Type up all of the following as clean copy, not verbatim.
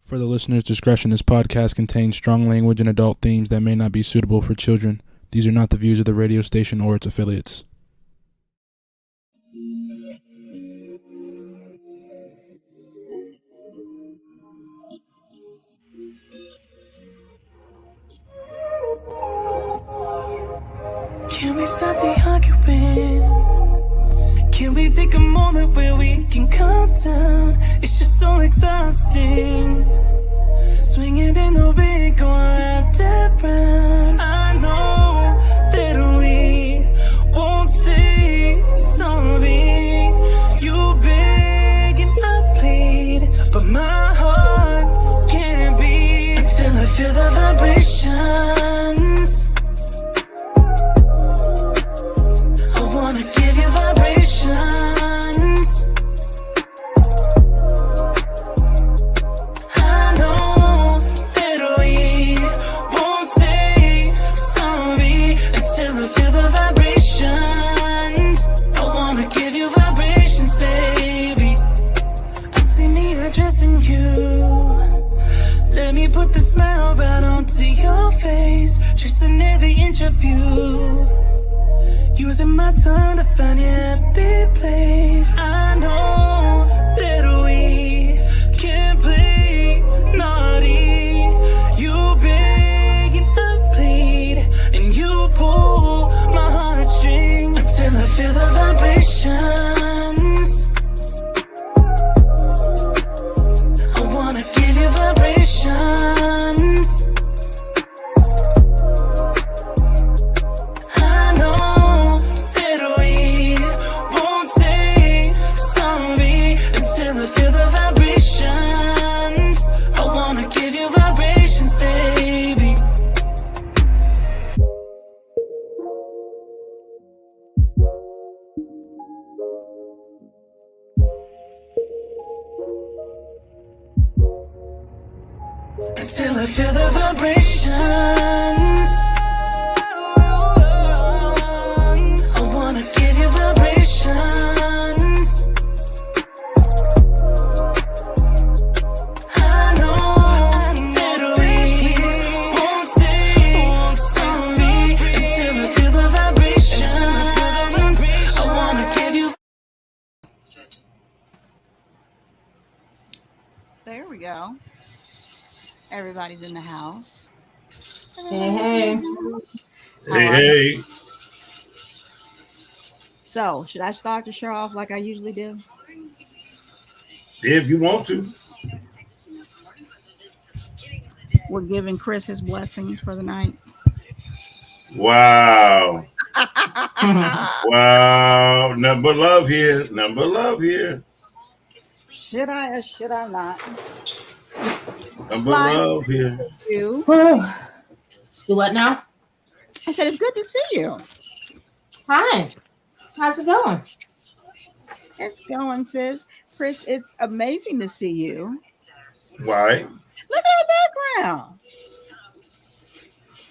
For the listener's discretion, this podcast contains strong language and adult themes that may not be suitable for children. These are not the views of the radio station or its affiliates. Can we stop the arguing? Can we take a moment where we can calm down? It's just so exhausting. Swinging in the wind, going round and round. I know that we won't say sorry. You beg and I plead, but my heart can't beat until I feel the vibrations. I wanna give you vibrations. I know that we won't say sorry until I feel the vibrations. I wanna give you vibrations, baby. I see me addressing you. Let me put the smile right onto your face, tracing every inch of you. Using my tongue to find your happy place. I know that we can't play naughty. You beg and I plead, and you pull my heartstrings until I feel the vibrations. I wanna give you vibrations. Until I feel the vibrations. I wanna give you vibrations. I know that we won't say sorry until I feel the vibrations. I wanna give you. There we go. Everybody's in the house. Hey. Hey. So, should I start the show off like I usually do? If you want to. We're giving Chris his blessings for the night. Wow. Wow. Nothing but love here. Nothing but love here. Should I or should I not? Nothing but love here. You. Do what now? I said it's good to see you. Hi. How's it going? It's going, sis. Chris, it's amazing to see you. Why? Look at that background.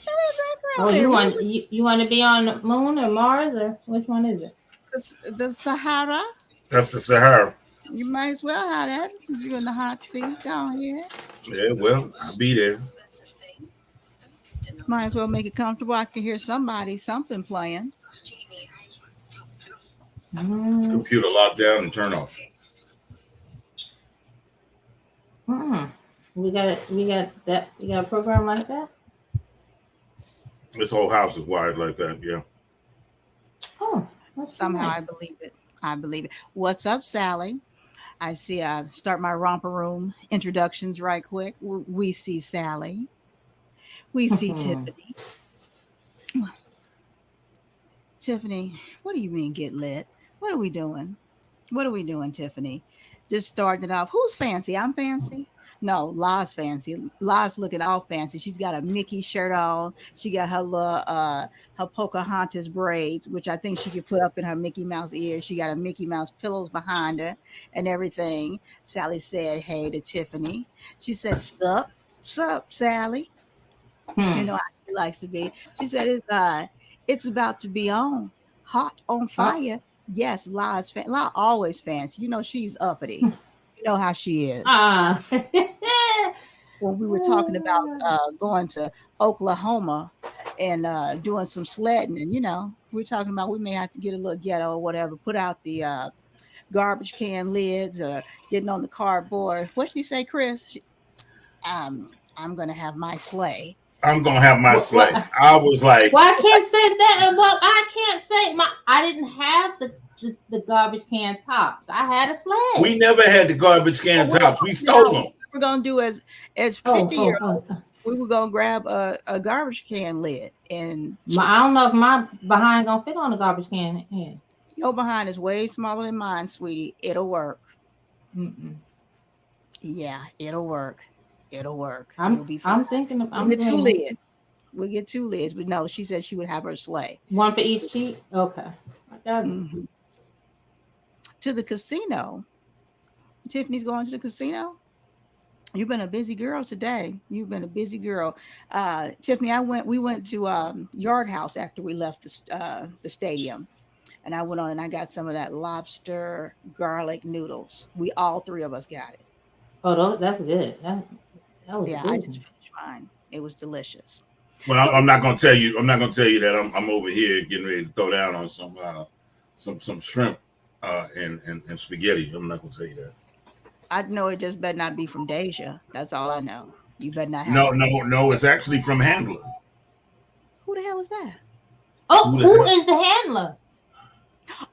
Look at that Oh, background. you want to be on the moon or Mars or which one is it? The Sahara. That's the Sahara. You might as well have that since you're in the hot seat down here. Yeah, well, I'll be there. Might as well make it comfortable. I can hear something playing. Computer locked down and turn off. We got a program like that. This whole house is wired like that, yeah. Oh, Somehow nice. I believe it. What's up, Sally? I see. I start my romper room introductions right quick. We see Sally. We see Tiffany. Tiffany, what do you mean get lit? What are we doing? Tiffany? Just starting it off. Who's fancy? I'm fancy. No, La's fancy. La's looking all fancy. She's got a Mickey shirt on. She got her little her Pocahontas braids, which I think she could put up in her Mickey Mouse ears. She got a Mickey Mouse pillows behind her and everything. Sally said hey to Tiffany. She said, sup, Sally. You know how she likes to be. She said it's about to be on. Hot on fire. Yes, La always fancy. You know she's uppity. You know how she is. when we were talking about going to Oklahoma and doing some sledding, and we were talking about we may have to get a little ghetto or whatever, put out the garbage can lids, getting on the cardboard. What did she say, Chris? I'm gonna have my sleigh. I'm gonna have my sleigh. I was like, well, I can't say that. Well, I can't say I didn't have the garbage can tops. I had a sled. We never had the garbage can tops. We stole them. We're gonna do as 50-year-olds. We were gonna grab a garbage can lid, and I don't know if my behind gonna fit on the garbage can. Yeah. Your behind is way smaller than mine, sweetie. It'll work. Mm-mm. Yeah, it'll work. It'll work. I'm thinking of. We'll get 2 lids. We'll get 2 lids, but no, she said she would have her sleigh. One for each cheek. Okay. Mm-hmm. To the casino. Tiffany's going to the casino. You've been a busy girl today. You've been a busy girl. Tiffany, we went to Yard House after we left the stadium. And I went on and I got some of that lobster garlic noodles. All 3 of us got it. Oh, that's good. That was yeah, good. I just finished mine. It was delicious. Well, I'm not gonna tell you. I'm not gonna tell you that I'm over here getting ready to throw down on some shrimp and spaghetti. I'm not gonna tell you that. I know it just better not be from Deja. That's all I know. You better not have No. It's actually from Handler. Who the hell is that? Oh, who is the handler?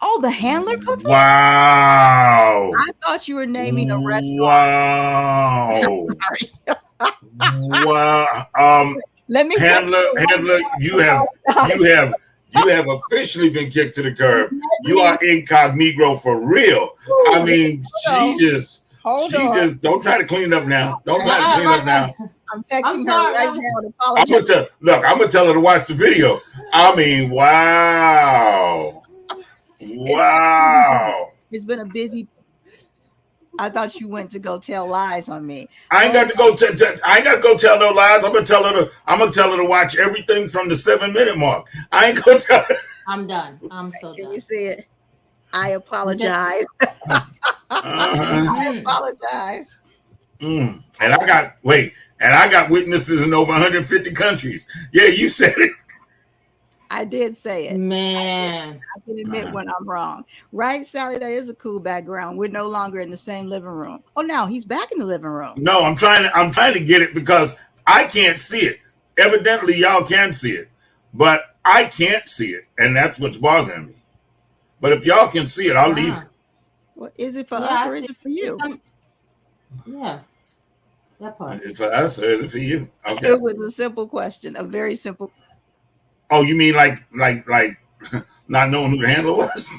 Oh, the handler cooking? Wow. I thought you were naming a restaurant. Wow. Wow. Let me Handler, you have officially been kicked to the curb. You are incognito for real. I mean, she just don't try to clean up now. Don't try to clean up now. I'm texting her right now to I'm gonna tell her to watch the video. I mean, wow. Wow. It's been a busy. I thought you went to go tell lies on me. I ain't got to go. I ain't got to go tell no lies. I'm gonna tell her to watch everything from the 7-minute mark. I ain't gonna tell her. I'm done. I'm so Can done. you see it? I apologize. I apologize. And I got witnesses in over 150 countries. Yeah, you said it. I did say it. Man. I can admit when I'm wrong. Right, Sally? That is a cool background. We're no longer in the same living room. Oh, now he's back in the living room. No, I'm trying to get it because I can't see it. Evidently, y'all can see it, but I can't see it, and that's what's bothering me. But if y'all can see it, I'll leave it. Well, is it for us or is it for you? Yeah. That part. Is it for us or is it for you? Okay. It was a simple question, a very simple. Oh, you mean like not knowing who the handler was?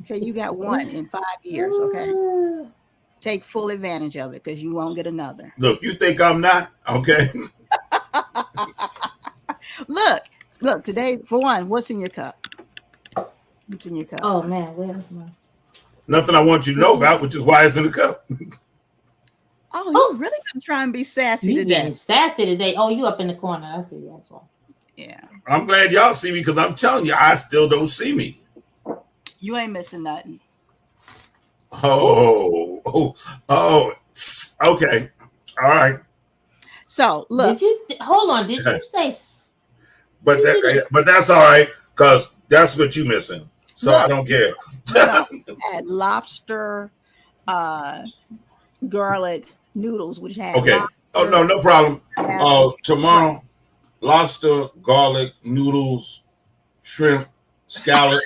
Okay, you got one in 5 years. Okay, take full advantage of it because you won't get another. Look, you think I'm not? Okay. Look. Today, for one, what's in your cup? What's in your cup? Oh man, where's my? Nothing I want you to know about, which is why it's in the cup. Oh, you really gonna try and be sassy You today? getting sassy today? Oh, you up in the corner? I see. That's why. Yeah. I'm glad y'all see me because I'm telling you, I still don't see me. You ain't missing nothing. Oh. Okay. All right. So look. Hold on? Did you say? But that's all right because that's what you missing. So look, I don't care. Had lobster, garlic noodles, which had okay. Oh no problem. Tomorrow, lobster, garlic, noodles, shrimp, scallops,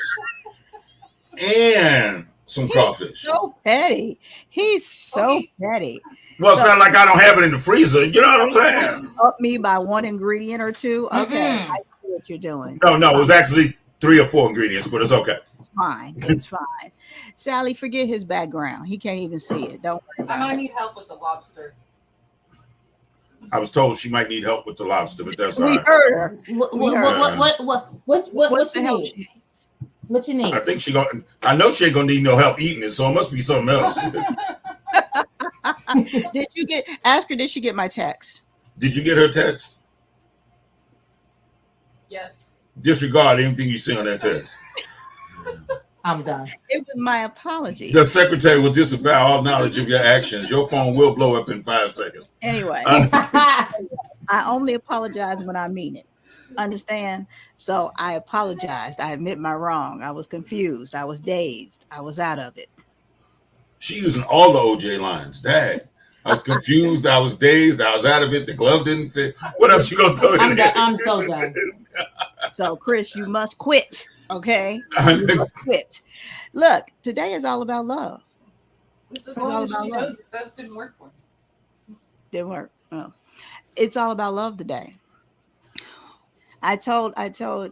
and some crawfish. So petty. He's so petty. Well, it's not like I don't have it in the freezer. You know what I'm saying? Up me by one ingredient or two. Okay, I see what you're doing. No, it was actually 3 or 4 ingredients, but it's okay. Fine. It's fine. Sally, forget his background. He can't even see it. Don't worry. I might need help with the lobster. I was told she might need help with the lobster, but that's all right. We heard her. What the hell? What you need? I think I know she ain't gonna need no help eating it, so it must be something else. Ask her, did she get my text? Did you get her text? Yes. Disregard anything you see on that text. I'm done. It was my apology. The secretary will disavow all knowledge of your actions. Your phone will blow up in 5 seconds. Anyway, I only apologize when I mean it. Understand? So I apologized. I admit my wrong. I was confused. I was dazed. I was out of it. She using all the OJ lines. Dang. I was confused. I was dazed. I was out of it. The glove didn't fit. What else you gonna throw in there? I'm so done. So, Chris, you must quit. Okay? You must quit. Look, today is all about love. This is all about love. That didn't work for me. Didn't work. Oh. It's all about love today. I told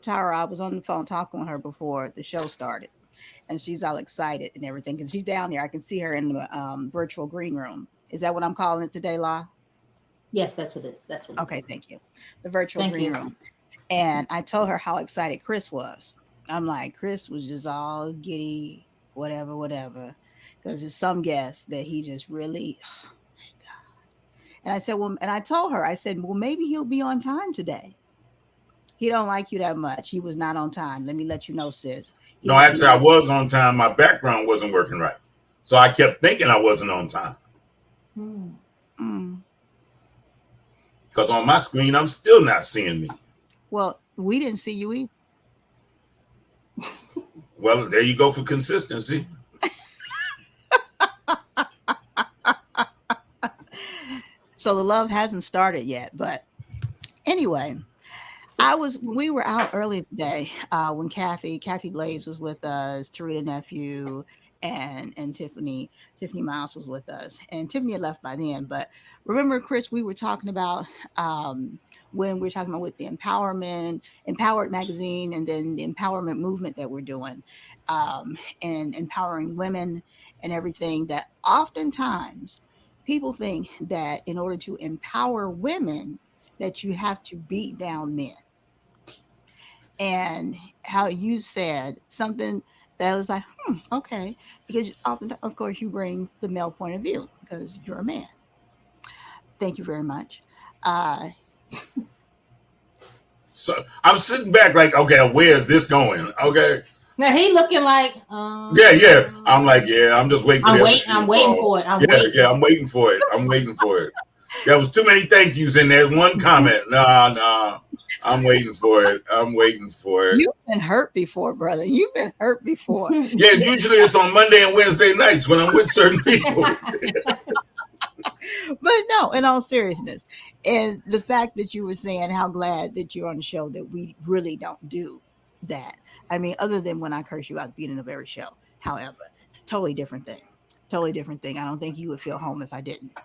Tara I was on the phone talking with her before the show started, and she's all excited and everything because she's down there. I can see her in the virtual green room. Is that what I'm calling it today, La? Yes, that's what it is. That's what. Okay, thank you. The virtual green room. And I told her how excited Chris was. I'm like, Chris was just all giddy, whatever, because it's some guess that he just really. Oh my God. And I said, well, and I told her, I said, well, maybe he'll be on time today. He don't like you that much. He was not on time. Let me let you know, sis. No, actually, I was on time. My background wasn't working right. So I kept thinking I wasn't on time. Because on my screen, I'm still not seeing me. Well, we didn't see you either. Well, there you go for consistency. So the love hasn't started yet. But anyway, we were out early today when Kathy Blaze was with us, Tarita Nephew, and Tiffany Miles was with us. And Tiffany had left by then. But remember, Chris, we were talking about when we were talking about with the Empowered magazine, and then the empowerment movement that we're doing, and empowering women and everything, that oftentimes people think that in order to empower women that you have to beat down men. And how you said something that was like, okay, because often, of course, you bring the male point of view because you're a man. Thank you very much. So I'm sitting back like, okay, where is this going? Okay. Now he looking like, yeah. I'm like, yeah, I'm just waiting for I'm waiting for it. I'm waiting for it. I'm waiting for it. There was too many thank yous in there. One comment. Nah. I'm waiting for it. You've been hurt before, brother. You've been hurt before. Yeah, usually it's on Monday and Wednesday nights when I'm with certain people. But no, in all seriousness, and the fact that you were saying how glad that you're on the show, that we really don't do that. I mean, other than when I curse you out at the beginning of every show. However, totally different thing. I don't think you would feel home if I didn't.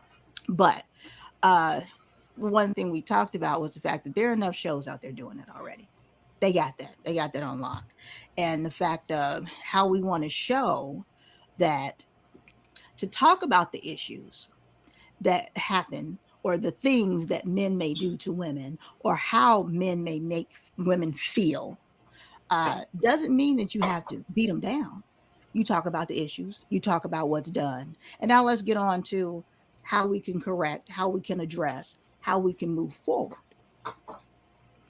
But one thing we talked about was the fact that there are enough shows out there doing it already. They got that on lock. And the fact of how we want to show that, to talk about the issues that happen or the things that men may do to women or how men may make women feel, doesn't mean that you have to beat them down. You talk about the issues, you talk about what's done. And now let's get on to how we can correct, how we can address, how we can move forward.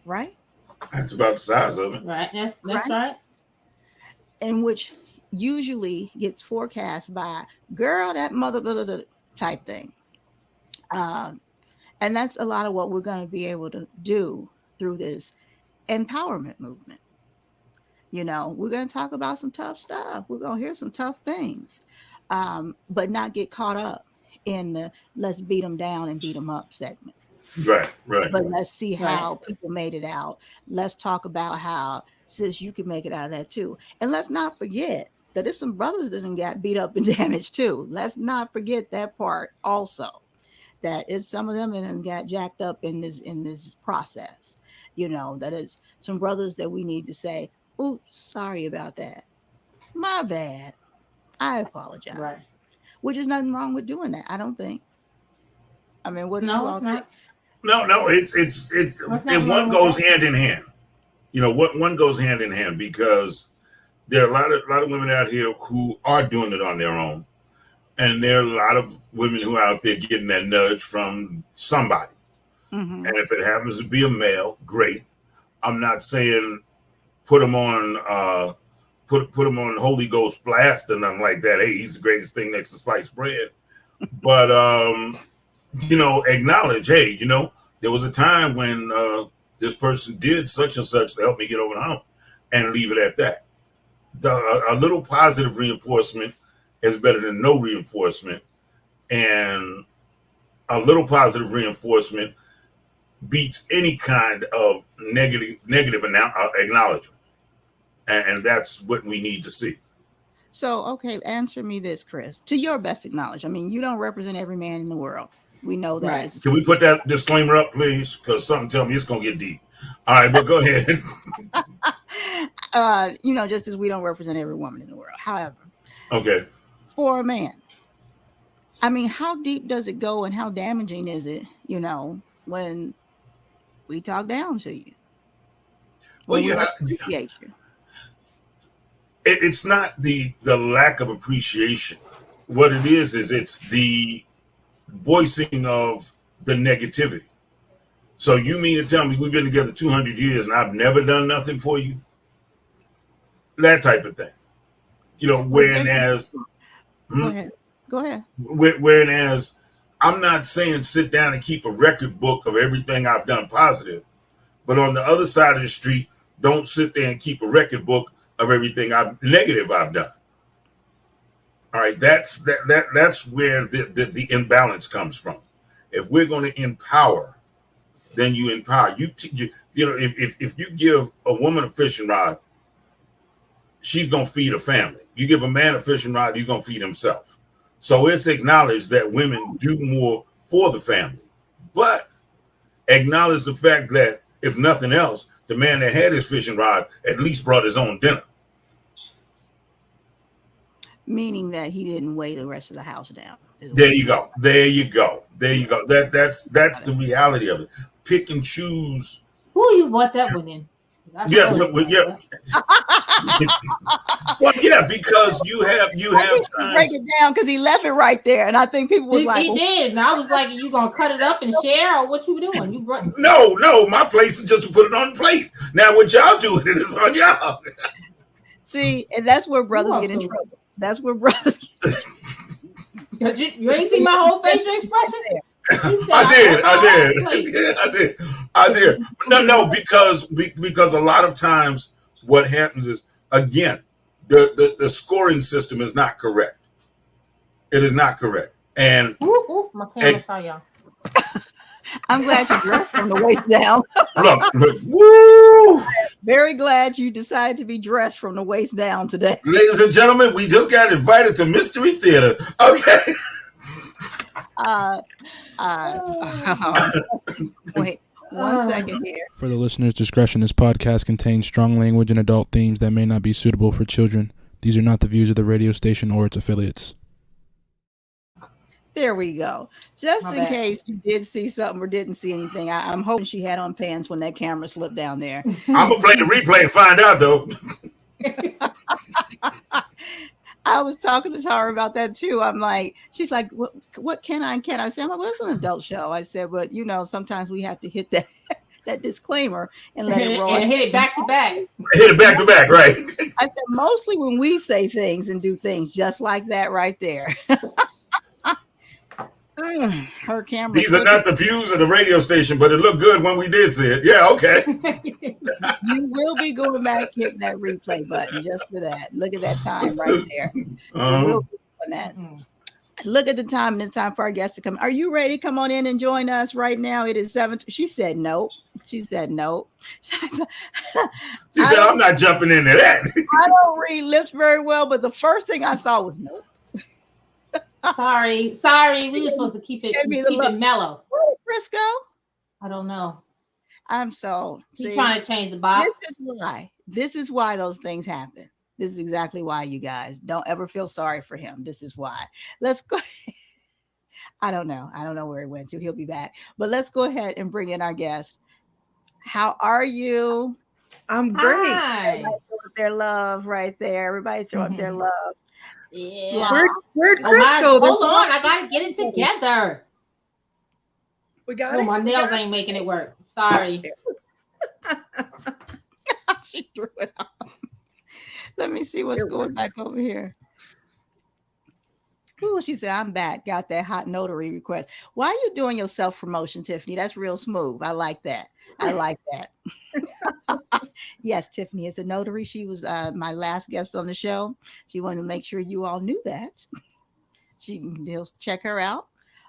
Right? That's about the size of it. Right. That's right. And which usually gets forecast by, girl, that mother type thing. And that's a lot of what we're going to be able to do through this empowerment movement. You know, we're going to talk about some tough stuff. We're going to hear some tough things, but not get caught up in the let's beat them down and beat them up segment. Right. But let's see how people made it out. Let's talk about how, sis, you can make it out of that too. And let's not forget that there's some brothers that got beat up and damaged too. Let's not forget that part also. That is some of them and got jacked up in this process. You know, that is some brothers that we need to say, "Ooh, sorry about that. My bad. I apologize." Right. Which is nothing wrong with doing that, I don't think. I mean, what do you all think? No, it's and one goes hand in hand. You know, what one goes hand in hand, because there are a lot of women out here who are doing it on their own. And there are a lot of women who are out there getting that nudge from somebody. Mm-hmm. And if it happens to be a male, great. I'm not saying put them on put him on Holy Ghost blast or nothing like that. Hey, he's the greatest thing next to sliced bread. But acknowledge, hey, there was a time when this person did such and such to help me get over the hump, and leave it at that. A little positive reinforcement is better than no reinforcement, and a little positive reinforcement beats any kind of negative acknowledgement, and that's what we need to see. So, okay, answer me this, Chris. To your best knowledge, I mean, you don't represent every man in the world. We know that. Right. Can we put that disclaimer up, please? Because something tell me it's gonna get deep. All right, but go ahead. Just as we don't represent every woman in the world. However, okay, for a man, I mean, how deep does it go, and how damaging is it? When we talk down to you. Well, we yeah, appreciate you. It's not the lack of appreciation. What it is it's the voicing of the negativity. So you mean to tell me we've been together 200 years and I've never done nothing for you? That type of thing. Whereas Go ahead. Whereas I'm not saying sit down and keep a record book of everything I've done positive, but on the other side of the street, don't sit there and keep a record book of everything negative I've done. All right, that's where the imbalance comes from. If we're going to empower, then you empower. If you give a woman a fishing rod, she's going to feed a family. You give a man a fishing rod, he's going to feed himself. So it's acknowledged that women do more for the family, but acknowledge the fact that if nothing else, the man that had his fishing rod at least brought his own dinner. Meaning that he didn't weigh the rest of the house down. There you go. That's the reality of it. Pick and choose. Who you bought that one in? Yeah. Well, yeah, because you have times. Break it down because he left it right there, and I think people was like, he did, and I was like, "You gonna cut it up and share, or what you doing?" You brought No, my place is just to put it on the plate. Now, what y'all doing it is on y'all. See, and that's where brothers get in trouble. That's where brothers. You ain't seen my whole facial expression. I did. No, because a lot of times what happens is, again, the scoring system is not correct. It is not correct. And my camera saw y'all. I'm glad you dressed from the waist down. Look, woo! Very glad you decided to be dressed from the waist down today. Ladies and gentlemen, we just got invited to Mystery Theater. Okay. Wait 1 second here. For the listener's discretion, this podcast contains strong language and adult themes that may not be suitable for children. These are not the views of the radio station or its affiliates. There we go. Just My in bad. case you did see something or didn't see anything, I'm hoping she had on pants when that camera slipped down there. I'm going to play the replay and find out, though. I was talking to Tara about that too. I'm like, she's like, what can I and can't I say? I'm like, well, it's an adult show. I said, but sometimes we have to hit that disclaimer and let it roll. And hit it back to back. Hit it back to back, right? I said, mostly when we say things and do things just like that right there. Her camera. These are not the views of the radio station, but it looked good when we did see it. Yeah, okay. You will be going back hitting that replay button just for that. Look at that time right there. We'll be doing that. Look at the time, and it's time for our guests to come. Are you ready? Come on in and join us right now. It is 7. She said no. She said no. She said, I'm not jumping into that. I don't read lips very well, but the first thing I saw was no. Sorry. We were supposed to keep it mellow. Where did Chris go? I don't know. I'm so. He's trying to change the box. This is why those things happen. This is exactly why, you guys. Don't ever feel sorry for him. This is why. Let's go. I don't know where he went to. He'll be back. But let's go ahead and bring in our guest. How are you? I'm great. Hi. Everybody throw up their love right there. Everybody throw up their love. Yeah. Where'd Chris go? Hold on. I got to get it together. We got it. My nails ain't making it work. Sorry. She threw it off. Let me see what's going back over here. Ooh, she said, I'm back. Got that hot notary request. Why are you doing your self-promotion, Tiffany? That's real smooth. I like that. I like that. Yes, Tiffany is a notary. She was my last guest on the show. She wanted to make sure you all knew that. You'll check her out.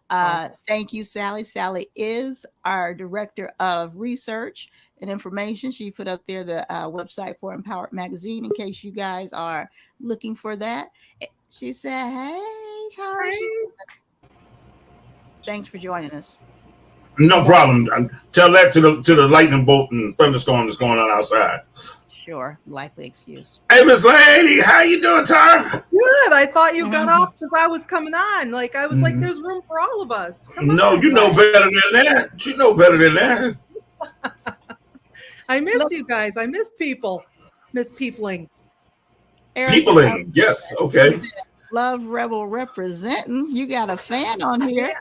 Awesome. Thank you, Sally. Sally is our director of research and information. She put up there the website for Empowered Magazine in case you guys are looking for that. She said, hey, how are you? Thanks for joining us. No problem. Tell that to the lightning bolt and thunderstorm that's going on outside. Sure, likely excuse. Hey, Miss Lady, how you doing, Tara? Good. I thought you got off because I was coming on. Like I was like, there's room for all of us. No, you know better than that. You know better than that. I miss you guys. I miss people. Miss peopling. Peopling. Yes. Okay. Love Rebel representing. You got a fan on here.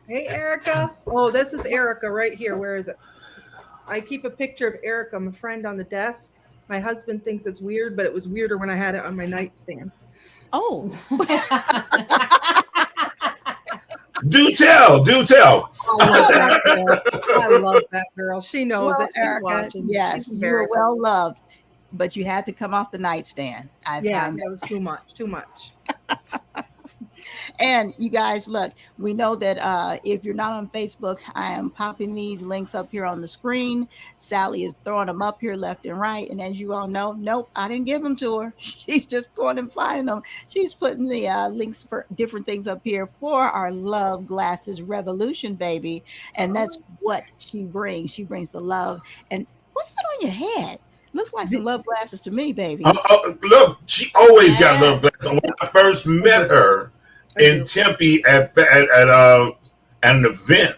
Hey, Erica. Oh, this is Erica right here. Where is it? I keep a picture of Erica, my friend, on the desk. My husband thinks it's weird, but it was weirder when I had it on my nightstand. Oh. Do tell. I love that girl. She knows it. She's Erica, watching. yes, you were well loved, but you had to come off the nightstand. That was too much. And you guys, look, we know that if you're not on Facebook, I am popping these links up here on the screen. Sally is throwing them up here left and right. And as you all know, nope, I didn't give them to her. She's just going and finding them. She's putting the links for different things up here for our Love Glasses Revolution, baby. And that's what she brings. She brings the love. And what's that on your head? Looks like some love glasses to me, baby. Look, she always got love glasses. When I first met her in Tempe at an event,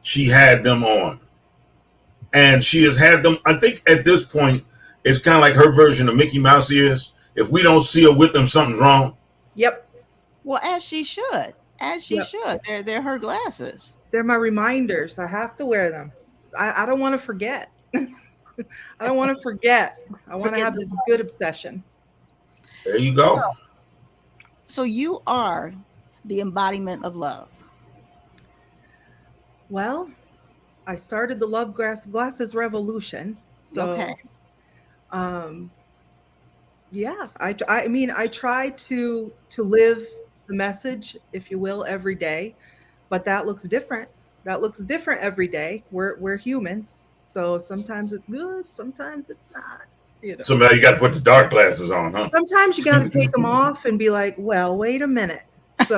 she had them on, and she has had them. I think at this point, it's kind of like her version of Mickey Mouse ears. If we don't see her with them, something's wrong. Yep. Well, as she should. Should. They're her glasses. They're my reminders. I have to wear them. I don't want to forget. I don't want to forget. I want to have this good obsession. There you go. So you are the embodiment of love. Well, I started the Love Glasses Revolution. So, okay. Yeah, I mean, I try to live the message, if you will, every day, but that looks different. That looks different every day. We're humans. So sometimes it's good, sometimes it's not. You know. So now you got to put the dark glasses on, huh? Sometimes you got to take them off and be like, well, wait a minute. So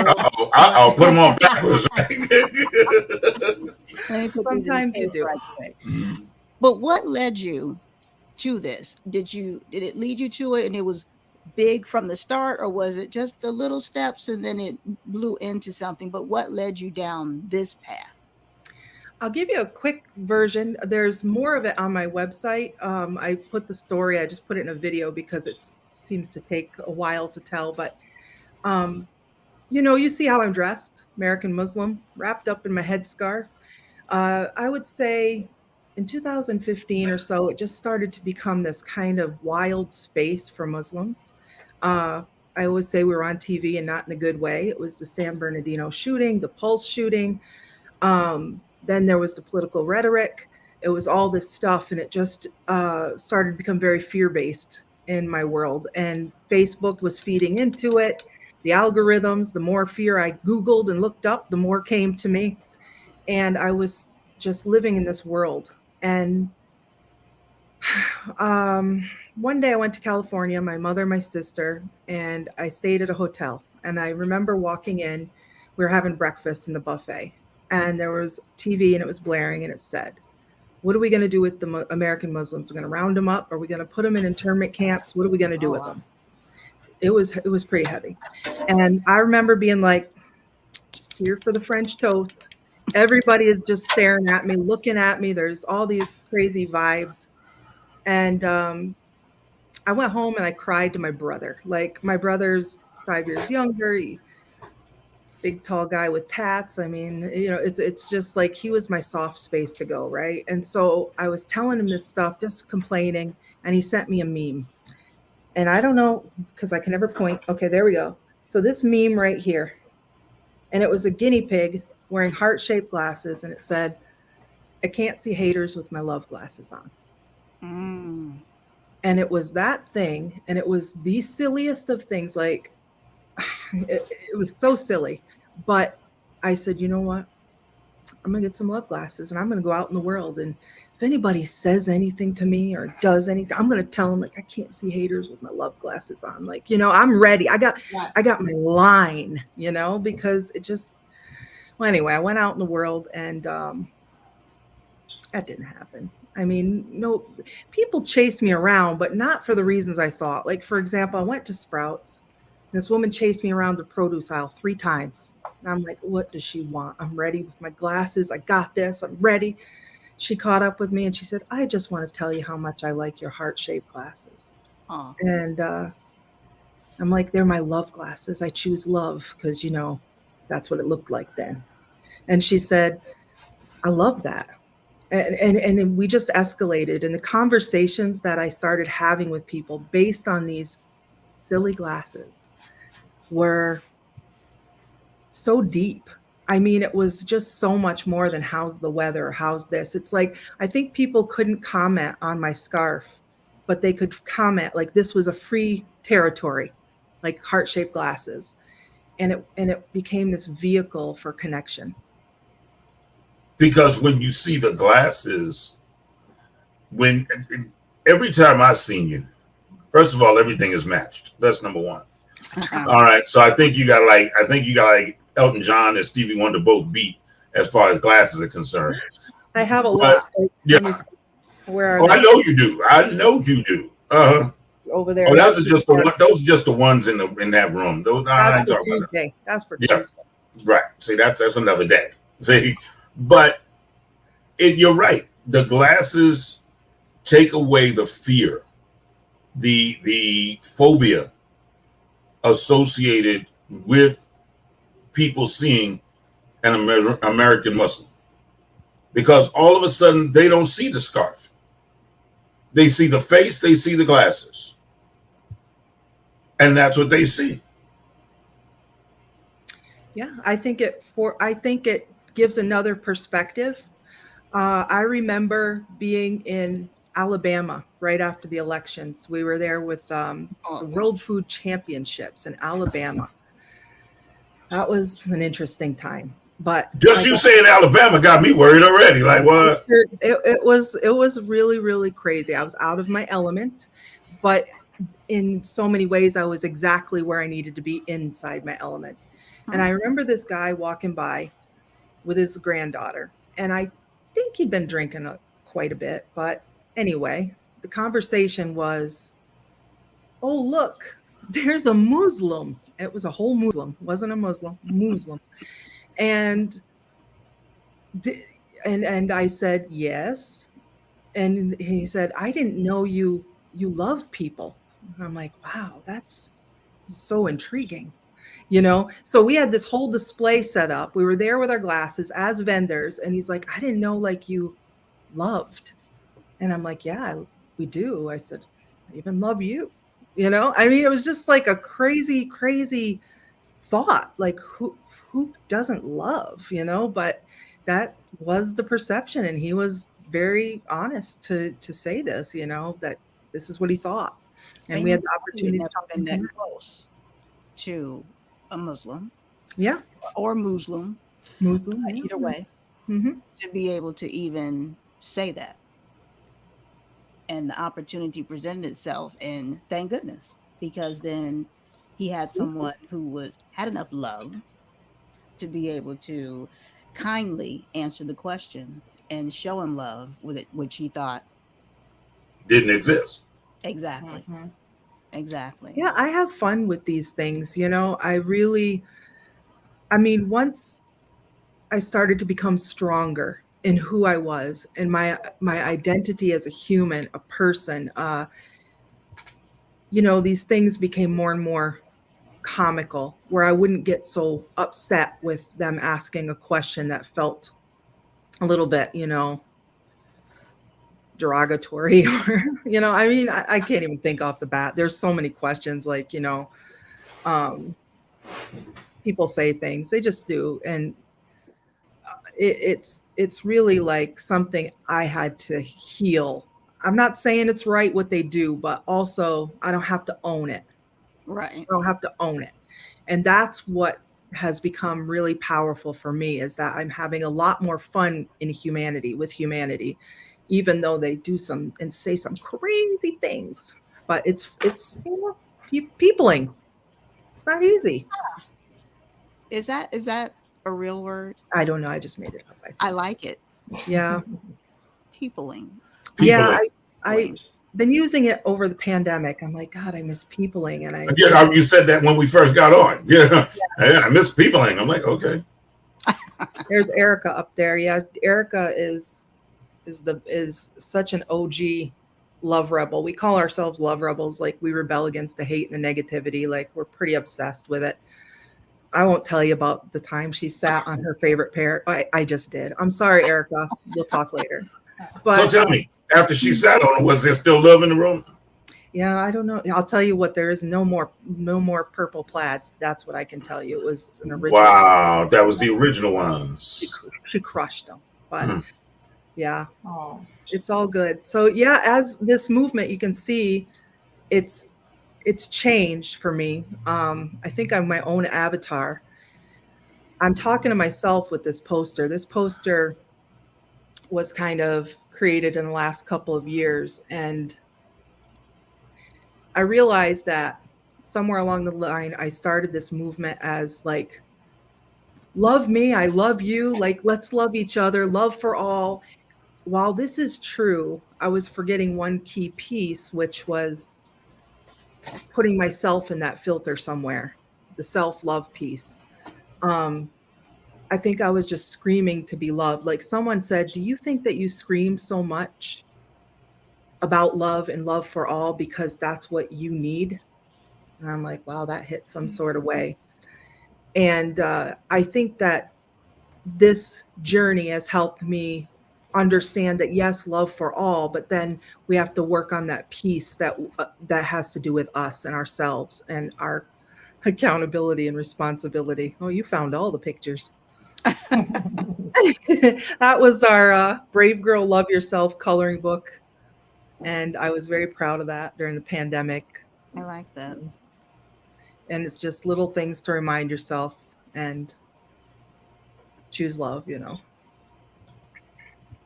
I'll put them on backwards. Sometimes you do. But what led you to this? Did it lead you to it and it was big from the start, or was it just the little steps and then it blew into something? But what led you down this path? I'll give you a quick version. There's more of it on my website. I put the story, I just put it in a video because it seems to take a while to tell. But, you see how I'm dressed, American Muslim, wrapped up in my headscarf. I would say in 2015 or so, it just started to become this kind of wild space for Muslims. I always say we were on TV and not in a good way. It was the San Bernardino shooting, the Pulse shooting. Then there was the political rhetoric. It was all this stuff, and it just started to become very fear-based in my world. And Facebook was feeding into it. The algorithms, the more fear I Googled and looked up, the more came to me. And I was just living in this world. And one day I went to California, my mother, my sister, and I stayed at a hotel. And I remember walking in, we were having breakfast in the buffet. And there was TV and it was blaring and it said, what are we going to do with the American Muslims? We're going to round them up. Are we going to put them in internment camps? What are we going to do with them? It was pretty heavy. And I remember being like, just here for the French toast. Everybody is just staring at me, looking at me. There's all these crazy vibes. And I went home and I cried to my brother. Like, my brother's 5 years younger. Big, tall guy with tats. I mean, it's just like he was my soft space to go, right? And so I was telling him this stuff, just complaining, and he sent me a meme. And I don't know, because I can never point. Okay, there we go. So this meme right here, and it was a guinea pig wearing heart-shaped glasses, and it said, "I can't see haters with my love glasses on." And it was that thing, and it was the silliest of things. Like, it was so silly. But I said, you know what? I'm going to get some love glasses, and I'm going to go out in the world. And if anybody says anything to me or does anything, I'm going to tell them, like, I can't see haters with my love glasses on. Like, I'm ready. I got my line, because it just, well, anyway, I went out in the world, and that didn't happen. I mean, no, people chased me around, but not for the reasons I thought. Like, for example, I went to Sprouts. This woman chased me around the produce aisle 3 times. And I'm like, what does she want? I'm ready with my glasses. I got this. I'm ready. She caught up with me and she said, I just want to tell you how much I like your heart-shaped glasses. Aww. And I'm like, they're my love glasses. I choose love because, that's what it looked like then. And she said, I love that. And we just escalated. And the conversations that I started having with people based on these silly glasses were so deep. I mean, it was just so much more than how's the weather, how's this. It's like, I think people couldn't comment on my scarf, but they could comment like this was a free territory, like heart-shaped glasses. And it became this vehicle for connection. Because when you see the glasses, every time I've seen you, first of all, everything is matched. That's number one. All right. So I think you got like Elton John and Stevie Wonder both beat as far as glasses are concerned. I have a lot. Yeah. Where I know you do. I know you do. Over there. Oh, those are just the ones in that room. Those, I ain't talking about that. That's for Tuesday. Right. See, that's another day. See, but you're right. The glasses take away the fear, the phobia associated with people seeing an American Muslim, because all of a sudden they don't see the scarf. They see the face, they see the glasses. And that's what they see. Yeah, I think it gives another perspective. I remember being in Alabama right after the elections. We were there with the World Food Championships in Alabama. That was an interesting time. But just you saying Alabama got me worried already. Like what? It was really, really crazy. I was out of my element, but in so many ways, I was exactly where I needed to be inside my element. And I remember this guy walking by with his granddaughter, and I think he'd been drinking quite a bit. But anyway, the conversation was, oh, look, there's a Muslim. It was a whole Muslim. It wasn't a Muslim. And I said, yes. And he said, I didn't know you love people. And I'm like, wow, that's so intriguing. So we had this whole display set up. We were there with our glasses as vendors. And he's like, I didn't know like you loved. And I'm like, yeah, we do. I said, I even love you. I mean, it was just like a crazy, crazy thought. Like who doesn't love, but that was the perception. And he was very honest to say this, that this is what he thought. And we had the opportunity to talk that close to a Muslim. Yeah. Or Muslim. Either way. Mm-hmm. To be able to even say that. And the opportunity presented itself, and thank goodness, because then he had someone who had enough love to be able to kindly answer the question and show him love with it, which he thought didn't exist. Exactly. Mm-hmm. Exactly. Yeah, I have fun with these things. Once I started to become stronger in who I was and my identity as a human, a person, these things became more and more comical, where I wouldn't get so upset with them asking a question that felt a little bit, derogatory or, you know, I mean, I can't even think off the bat. There's so many questions, like, you know, people say things, they just do. And it's really like something I had to heal. I'm not saying it's right what they do, but also I don't have to own it. Right. I don't have to own it. And that's what has become really powerful for me, is that I'm having a lot more fun in humanity, with humanity, even though they do some and say some crazy things. But it's you know, peopling. It's not easy. Is that a real word? I don't know. I just made it up. I like it. Yeah. Peopling. Yeah. I've been using it over the pandemic. I'm like, God, I miss peopling. And yeah, you said that when we first got on. Yeah. I miss peopling. I'm like, okay. There's Erica up there. Yeah. Erica is such an OG love rebel. We call ourselves love rebels. Like, we rebel against the hate and the negativity. Like, we're pretty obsessed with it. I won't tell you about the time she sat on her favorite pair. I just did. I'm sorry, Erica. We'll talk later. But, so tell me, after she sat on it, was there still love in the room? Yeah, I don't know. I'll tell you what, there is no more purple plaids. That's what I can tell you. It was an original. Wow, that was the original ones. She crushed them. But yeah, it's all good. So yeah, as this movement, you can see it's changed for me. I think I'm my own avatar. I'm talking to myself with this poster. This poster was kind of created in the last couple of years. And I realized that somewhere along the line, I started this movement as like, love me, I love you, like, let's love each other, love for all. While this is true, I was forgetting one key piece, which was putting myself in that filter somewhere, the self-love piece. I think I was just screaming to be loved. Like, someone said, do you think that you scream so much about love and love for all because that's what you need? And I'm like, wow, that hit some sort of way. And I think that this journey has helped me understand that, yes, love for all, but then we have to work on that piece that has to do with us and ourselves and our accountability and responsibility. Oh, you found all the pictures. That was our Brave Girl Love Yourself coloring book. And I was very proud of that during the pandemic. I like that. And it's just little things to remind yourself and choose love, you know.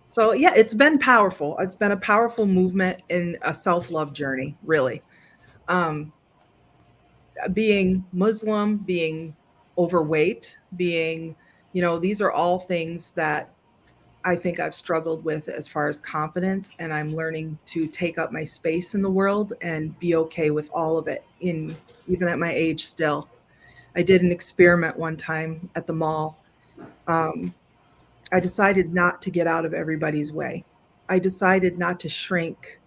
So yeah, it's been powerful. It's been a powerful movement in a self-love journey, really. Being Muslim, being overweight, being, you know, these are all things that I think I've struggled with as far as confidence, and I'm learning to take up my space in the world and be okay with all of it, even at my age still. I did an experiment one time at the mall. I decided not to get out of everybody's way. I decided not to shrink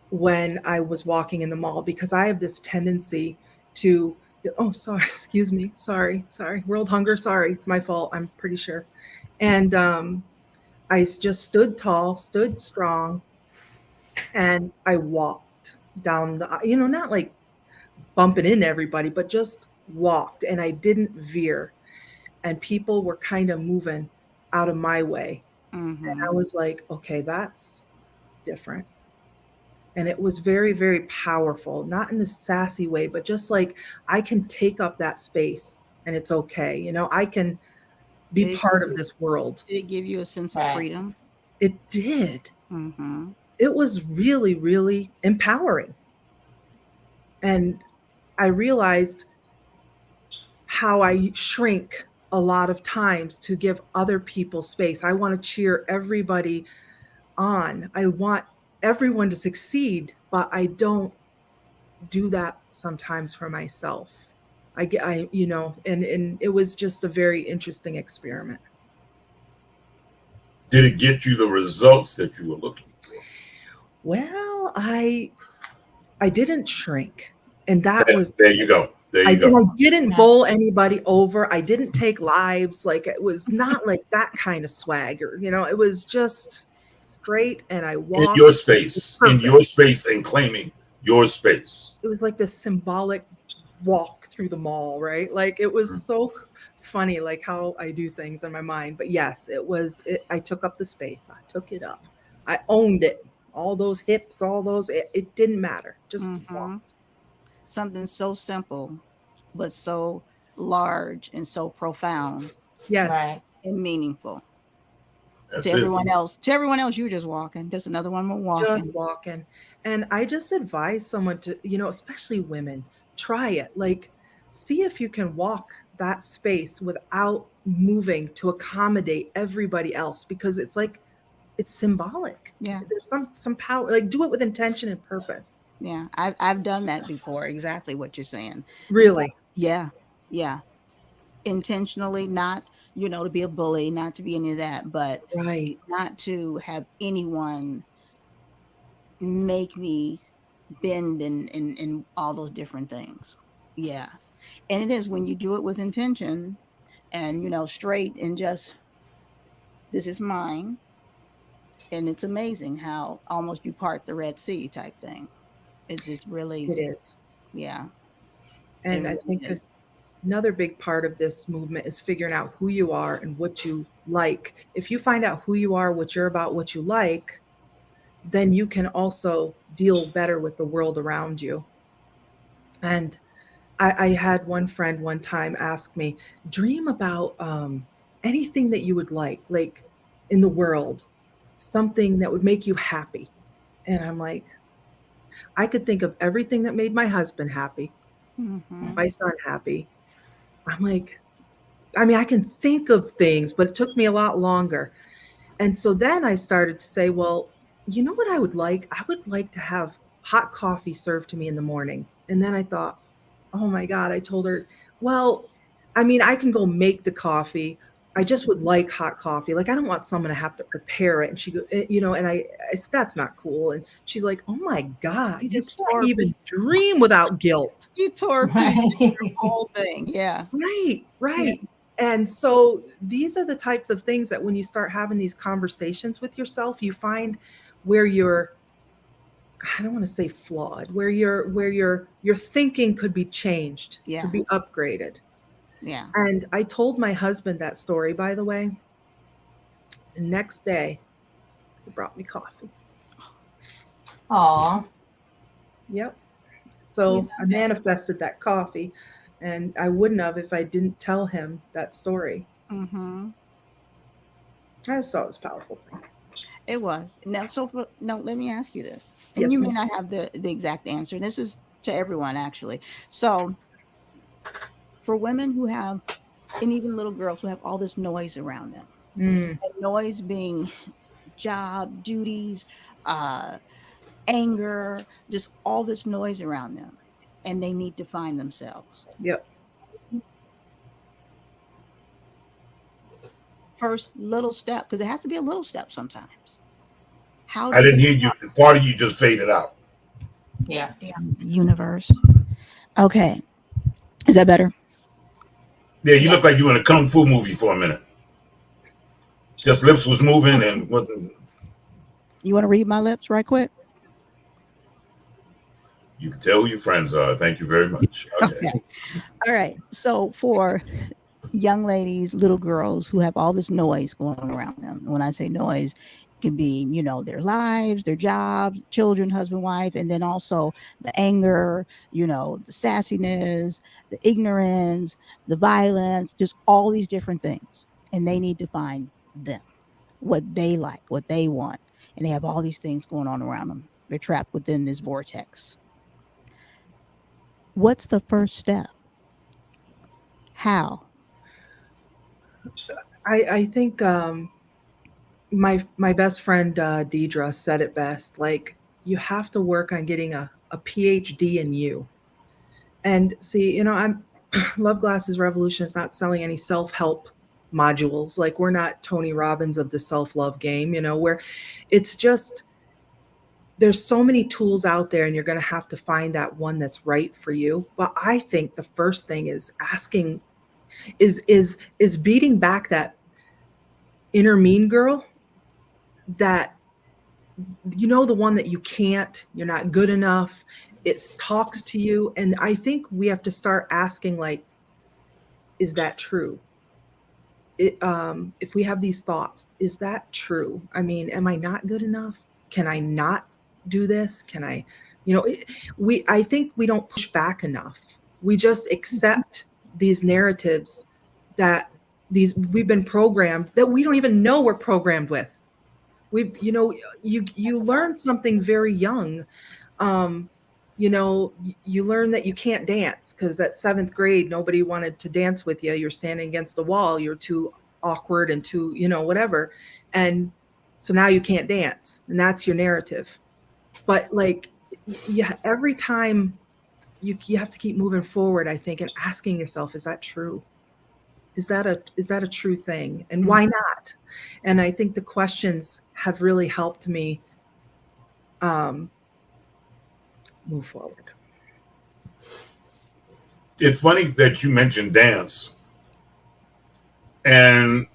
when I was walking in the mall, because I have this tendency to, oh, sorry, excuse me, sorry, world hunger, sorry, it's my fault, I'm pretty sure. And I just stood tall, stood strong, and I walked down the, you know, not like bumping into everybody, but just walked, and I didn't veer. And people were kind of moving out of my way. Mm-hmm. And I was like, okay, that's different. And it was very, very powerful, not in a sassy way, but just like, I can take up that space and it's okay. You know, I can be part of this world. Did it give you a sense of freedom? It did. Mm-hmm. It was really, really empowering. And I realized how I shrink a lot of times to give other people space. I want to cheer everybody on. I want everyone to succeed, but I don't do that sometimes for myself. I you know, and it was just a very interesting experiment. Did it get you the results that you were looking for? Well, I didn't shrink, and that was, there you go. I didn't bowl anybody over. I didn't take lives. Like, it was not like that kind of swagger, you know. It was just straight and I In walked. your space, in Perfect. your space, and claiming your space. It was like this symbolic walk through the mall, right? Like it was so funny, like how I do things in my mind. But yes, I took up the space. I took it up. I owned it. All those hips, all those, it didn't matter. Just walked. Something so simple, but so large and so profound. Yes. Right. And meaningful. That's To it. everyone else, you're just walking. Just another one more walking. Just walking. And I just advise someone to, especially women, try it. Like, see if you can walk that space without moving to accommodate everybody else, because it's like, it's symbolic. Yeah. There's some power, like do it with intention and purpose. Yeah. I've done that before. Exactly what you're saying. Really? Yeah. Yeah. Intentionally, not, to be a bully, not to be any of that, but Right. not to have anyone make me bend and all those different things. Yeah. And it is when you do it with intention and, straight and just, this is mine. And it's amazing how almost you part the Red Sea type thing. It's just really, It is. yeah. And It I really think is. another big part of this movement is figuring out who you are and what you like. If you find out who you are, what you're about, what you like, then you can also deal better with the world around you. And I had one friend one time ask me, dream about anything that you would like in the world, something that would make you happy. And I'm like, I could think of everything that made my husband happy, my son happy. I'm like, I mean, I can think of things, but it took me a lot longer. And so then I started to say, well, you know what I would like? I would like to have hot coffee served to me in the morning. And then I thought, oh my God, I told her, well, I mean, I can go make the coffee. I just would like hot coffee. Like, I don't want someone to have to prepare it. And she go, and I said, that's not cool. And she's like, oh my God, you can't even dream without guilt. You tore a piece of your whole thing. Yeah. Right. Yeah. And so these are the types of things that when you start having these conversations with yourself, you find where you're, I don't want to say flawed, where your thinking could be changed, could be upgraded. Yeah. And I told my husband that story, by the way. The next day, he brought me coffee. Aw. Yep. So I manifested that coffee, and I wouldn't have if I didn't tell him that story. Mm-hmm. I just thought it was a powerful thing. It was. Now, let me ask you this. And Yes, you may ma'am. not have the exact answer. This is to everyone, actually. So for women who have, and even little girls who have all this noise around them, and noise being job, duties, anger, just all this noise around them, and they need to find themselves. Yep. First little step, because it has to be a little step sometimes. I didn't hear you. Part of you just faded out. Yeah. Damn universe. Okay. Is that better? Yeah, you look like you were in a kung fu movie for a minute. Just lips was moving and wasn't. You want to read my lips right quick? You can tell who your friends are. Thank you very much. Okay. All right. So for young ladies, little girls who have all this noise going around them. When I say noise, it can be, their lives, their jobs, children, husband, wife, and then also the anger, the sassiness, the ignorance, the violence, just all these different things. And they need to find them, what they like, what they want. And they have all these things going on around them. They're trapped within this vortex. What's the first step? How? I think my best friend Deidre said it best. Like, you have to work on getting a PhD in you. And see, I'm Love Glasses Revolution is not selling any self-help modules. Like, we're not Tony Robbins of the self-love game, where it's just, there's so many tools out there and you're going to have to find that one that's right for you. But I think the first thing is asking, is beating back that inner mean girl that you know, the one that you can't, you're not good enough, it talks to you. And I think we have to start asking, like, is that true? If we have these thoughts, is that true? I mean, am I not good enough? Can I not do this? Can I, you know, I think we don't push back enough. We just accept these narratives that we've been programmed, that we don't even know we're programmed with. You know, you learn something very young. You know, you learn that you can't dance because at 7th grade, nobody wanted to dance with you. You're standing against the wall. You're too awkward and too, you know, whatever. And so now you can't dance, and that's your narrative. But like, yeah, every time you have to keep moving forward, I think, and asking yourself, is that true? Is that a true thing? And why not? And I think the questions have really helped me move forward. It's funny that you mentioned dance, and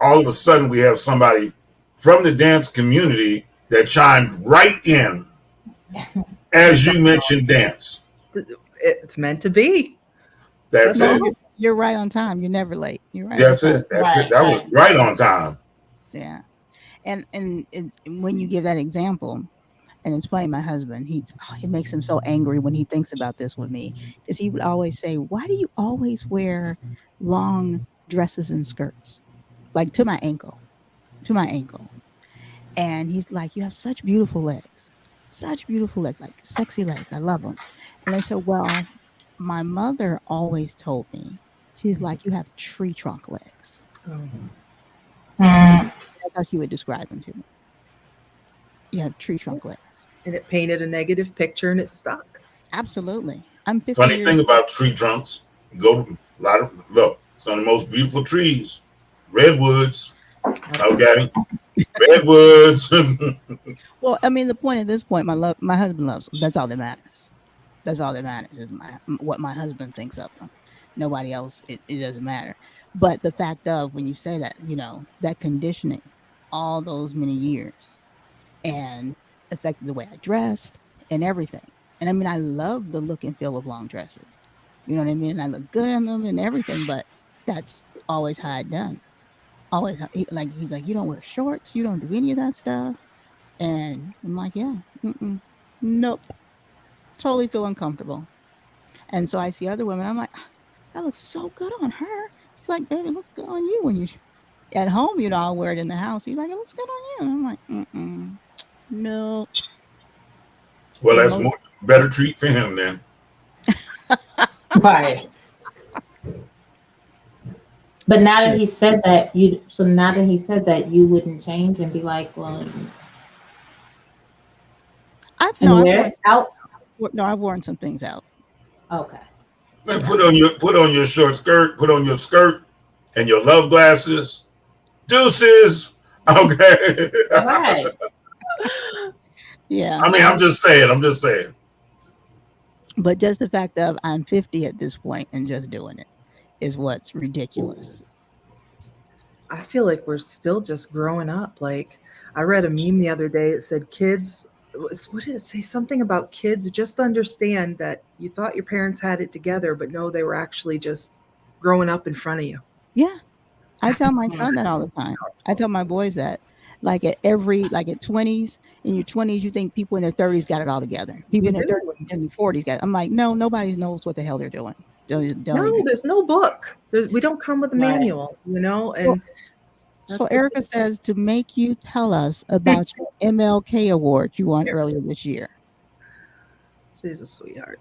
all of a sudden we have somebody from the dance community that chimed right in as you mentioned dance. It's meant to be. That's it. You're right on time. You're never late. You're right. That's it. That's it. That was right on time. Yeah. And when you give that example, and it's funny, my husband, it makes him so angry when he thinks about this with me, because he would always say, why do you always wear long dresses and skirts? Like to my ankle. And he's like, you have such beautiful legs, like sexy legs. I love them. And I said, well, my mother always told me, she's like, you have tree trunk legs. That's how she would describe them to me. You have tree trunk legs. And it painted a negative picture, and it stuck. Absolutely. I'm 50 Funny years thing about tree trunks, look, some of the most beautiful trees, redwoods. Okay, redwoods. Well, I mean, the point at this point, my husband loves them. That's all that matters. That's all that matters is what my husband thinks of them. Nobody else, it doesn't matter. But the fact of, when you say that, you know, that conditioning all those many years and affected the way I dressed and everything. And I mean, I love the look and feel of long dresses. You know what I mean? And I look good in them and everything, but that's always how I done. Always, he's like, you don't wear shorts, you don't do any of that stuff. And I'm like, yeah, nope, totally feel uncomfortable. And so I see other women, I'm like, that looks so good on her. He's like, baby, it looks good on you when you at home. You know, I'll wear it in the house. He's like, it looks good on you. And I'm like, no. Well, that's more better treat for him then. Right. But now that he said that, you wouldn't change and be like, well, I've worn some things out. Okay. Man, put on your short skirt, put on your skirt and your love glasses. Deuces. Okay. Right. Yeah. I mean, I'm just saying. But just the fact of I'm 50 at this point and just doing it is what's ridiculous. I feel like we're still just growing up. Like, I read a meme the other day. It said, kids, what did it say? Something about kids just understand that you thought your parents had it together, but no, they were actually just growing up in front of you. Yeah. I tell my son that all the time. I tell my boys that. Like at 20s, in your 20s, you think people in their 30s got it all together. People in their 30s and 40s got it. I'm like, no, nobody knows what the hell they're doing. There's no book. We don't come with a manual, you know. And so Erica says to make you tell us about your MLK award you won earlier this year. She's a sweetheart.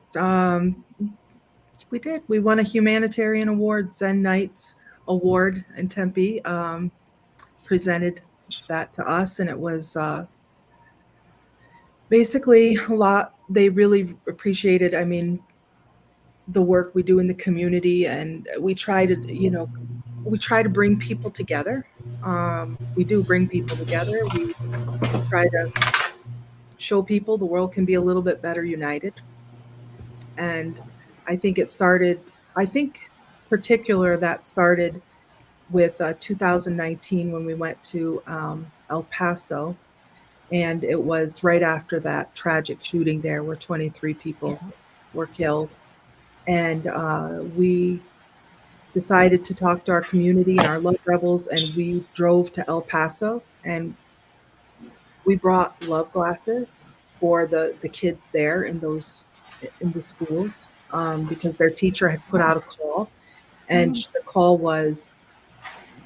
We did. We won a humanitarian award, Zen Nights Award in Tempe. Presented that to us, and it was basically a lot. They really appreciated, I mean, the work we do in the community, and we try to bring people together. We do bring people together. We try to show people the world can be a little bit better united. And I think that started with 2019 when we went to El Paso, And it was right after that tragic shooting there where 23 people were killed. And we decided to talk to our community and our love rebels, and we drove to El Paso, and we brought love glasses for the kids there in the schools, because their teacher had put out a call, and the call was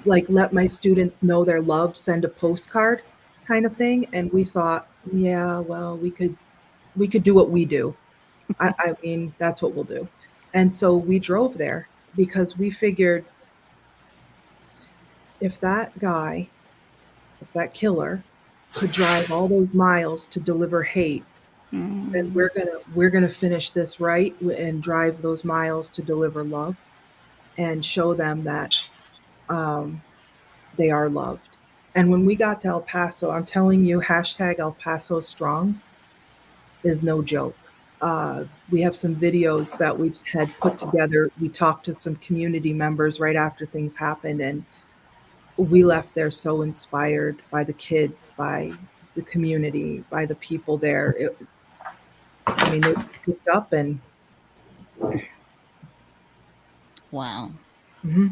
like, let my students know they're loved, send a postcard kind of thing. And we thought, yeah, well, we could do what we do. I mean, that's what we'll do. And so we drove there because we figured if that killer could drive all those miles to deliver hate, then we're gonna finish this right and drive those miles to deliver love and show them that they are loved. And when we got to El Paso, I'm telling you, hashtag El Paso Strong is no joke. We have some videos that we had put together. We talked to some community members right after things happened, and we left there so inspired by the kids, by the community, by the people there. They picked up and wow. Mm-hmm.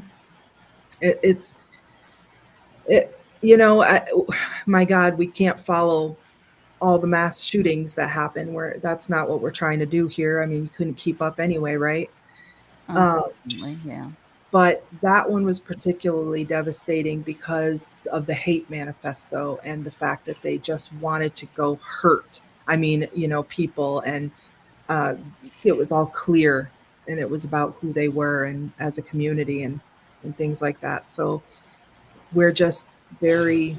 My God, we can't follow all the mass shootings that happen. Where that's not what we're trying to do here. I mean, you couldn't keep up anyway, right? Yeah. But that one was particularly devastating because of the hate manifesto and the fact that they just wanted to go hurt. I mean, people, and it was all clear, and it was about who they were and as a community and things like that. So we're just we're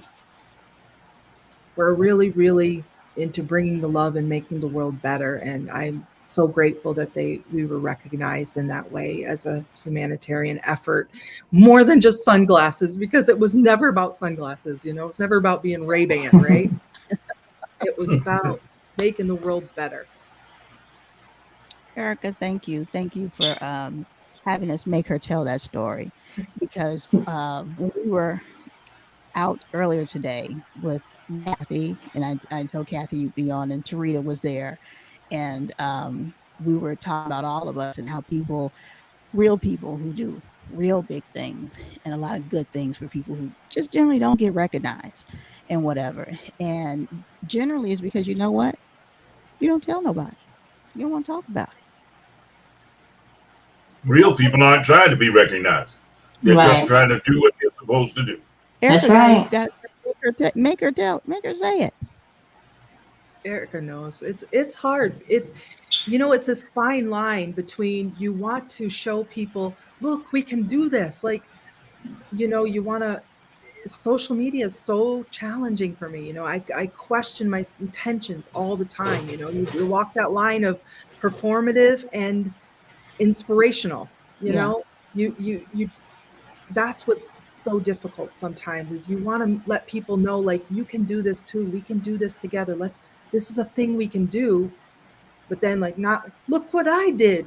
really, really into bringing the love and making the world better. And I'm so grateful that we were recognized in that way as a humanitarian effort, more than just sunglasses, because it was never about sunglasses. It's never about being Ray-Ban, right? It was about making the world better. Erica, thank you for having us make her tell that story, because when we were out earlier today with Kathy, and I told Kathy you'd be on, and Tarita was there, and we were talking about all of us and how real people who do real big things and a lot of good things for people who just generally don't get recognized and whatever. And generally it's because, you know what? You don't tell nobody. You don't want to talk about it. Real people aren't trying to be recognized. They're just trying to do what they're supposed to do. Erica, that's right. Make her say it. Erica knows. It's hard. It's this fine line between, you want to show people, look, we can do this. Like, you want to. Social media is so challenging for me. I question my intentions all the time. You walk that line of performative and inspirational. You that's what's so difficult sometimes, is you want to let people know, like, you can do this too. We can do this together. This is a thing we can do. But then, like, not, look what I did.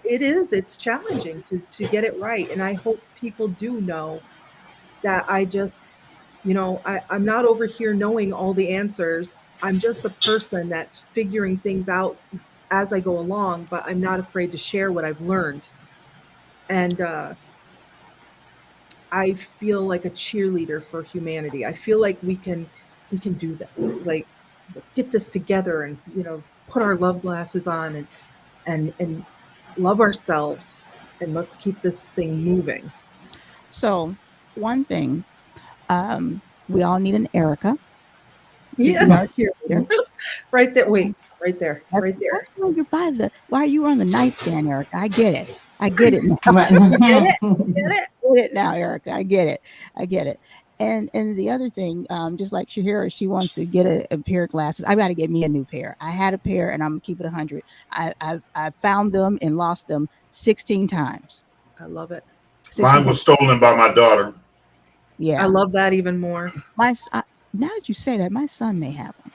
It's challenging to get it right. And I hope people do know that I'm not over here knowing all the answers. I'm just a person that's figuring things out as I go along, but I'm not afraid to share what I've learned. And I feel like a cheerleader for humanity. I feel like we can do this. Like, let's get this together and, put our love glasses on and love ourselves, and let's keep this thing moving. So one thing, we all need an Erica. Yeah. Right there. Wait, right there. Right there. Why are you on the nightstand, Erica? I get it. Now. Get it now, Erica. I get it. And the other thing, just like Shahira, she wants to get a pair of glasses. I got to get me a new pair. I had a pair, and I'm gonna keep it 100. I found them and lost them 16 times. I love it. Mine was stolen by my daughter. Yeah, I love that even more. Now that you say that, my son may have them.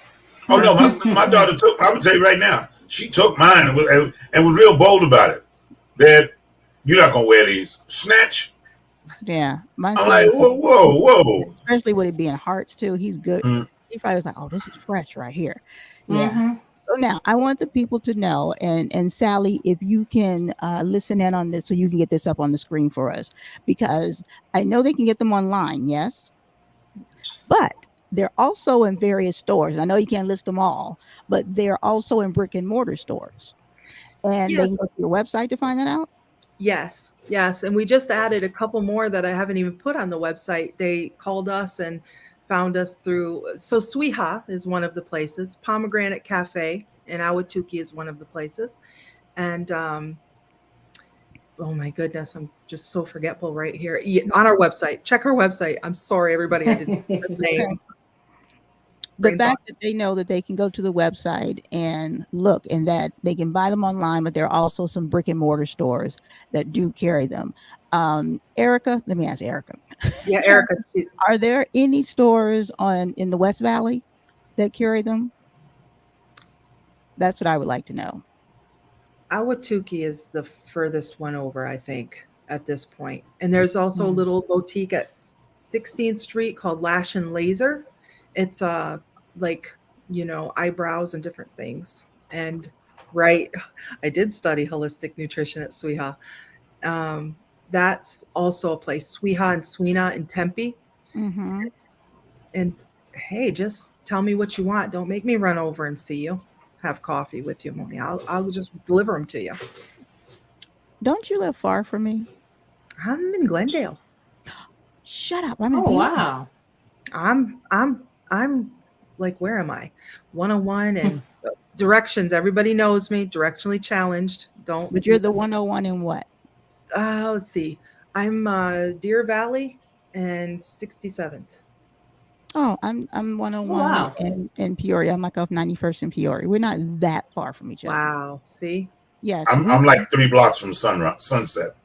Oh no, my daughter took. I would tell you right now, she took mine and was real bold about it. That you're not gonna wear these. Snatch. Yeah, I'm like, whoa. Especially with it being hearts too. He's good. He probably was like, "Oh, this is fresh right here." Yeah. Mm-hmm. So now I want the people to know, and Sally, if you can listen in on this, so you can get this up on the screen for us, because I know they can get them online, yes, but they're also in various stores. I know you can't list them all, but they're also in brick and mortar stores, and they can Yes. go to your website to find that out. Yes, yes. And we just added a couple more that I haven't even put on the website. They called us and found us through. So Sweeha is one of the places. Pomegranate Cafe in Awatuki is one of the places. And oh my goodness, I'm just so forgetful right here. On our website. Check our website. I'm sorry, everybody. I didn't put the name. The fact that they know that they can go to the website and look, and that they can buy them online, but there are also some brick and mortar stores that do carry them. Erica, let me ask Erica. Yeah, Erica. Are there any stores in the West Valley that carry them? That's what I would like to know. Awatuki is the furthest one over, I think, at this point. And there's also a little boutique at 16th Street called Lash and Laser. It's like, eyebrows and different things. And I did study holistic nutrition at Sweeha. That's also a place, Sweeha and Swina in Tempe. Mm-hmm. And hey, just tell me what you want. Don't make me run over and see you. Have coffee with you, Moni. I'll just deliver them to you. Don't you live far from me? I'm in Glendale. Shut up. I'm in wow. I'm like, where am I? 101 and directions. Everybody knows me. Directionally challenged. But you're the 101 in what? Let's see. I'm Deer Valley and 67th. Oh, I'm 101 in Peoria. I'm like off 91st in Peoria. We're not that far from each other. Wow. See? Yes. I'm like 3 blocks from Sunset.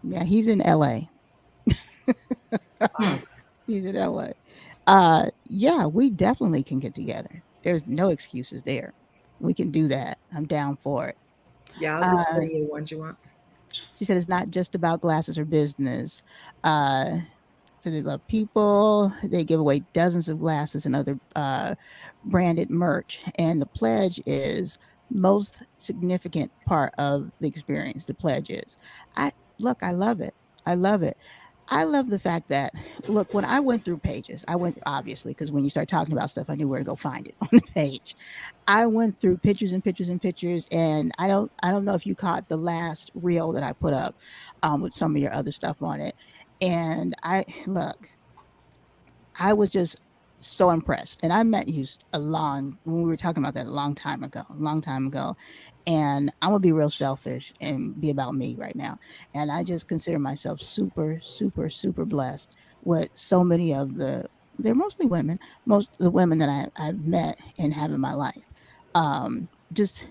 Yeah, he's in LA. He's in LA. Yeah, we definitely can get together. There's no excuses there. We can do that. I'm down for it. Yeah, I'll just bring you the ones you want. She said it's not just about glasses or business. So they love people. They give away dozens of glasses and other branded merch. And the pledge is most significant part of the experience. The pledge is. I love it. I love it. I love the fact that, look, when I went through pages, obviously, because when you start talking about stuff, I knew where to go find it on the page. I went through pictures and pictures and pictures, and I don't know if you caught the last reel that I put up with some of your other stuff on it. And I was just so impressed. And I met you when we were talking about that a long time ago. And I'm going to be real selfish and be about me right now. And I just consider myself super, super, super blessed with so many they're mostly women, most of the women that I've met and have in my life. Just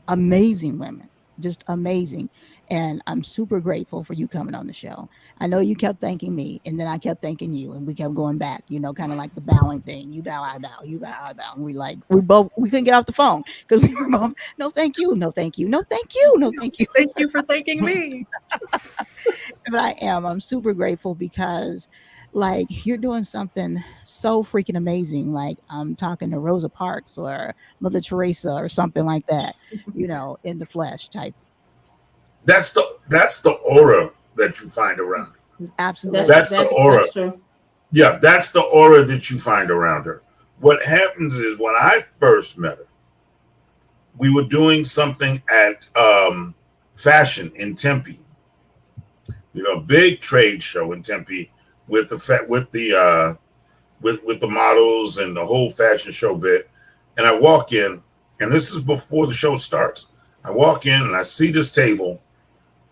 amazing women, just amazing. And I'm super grateful for you coming on the show. I know you kept thanking me, and then I kept thanking you, and we kept going back, kind of like the bowing thing. You bow, I bow, you bow, I bow. And we couldn't get off the phone because we were both, no, thank you, no, thank you, no, thank you, no, thank you. Thank you for thanking me. But I'm super grateful because you're doing something so freaking amazing. Like I'm talking to Rosa Parks or Mother Teresa or something like that, in the flesh type. That's the aura that you find around. Absolutely. That's the aura. Yeah, that's the aura that you find around her. What happens is when I first met her, we were doing something at Fashion in Tempe. Big trade show in Tempe with the models and the whole fashion show bit. And I walk in, and this is before the show starts. I walk in and I see this table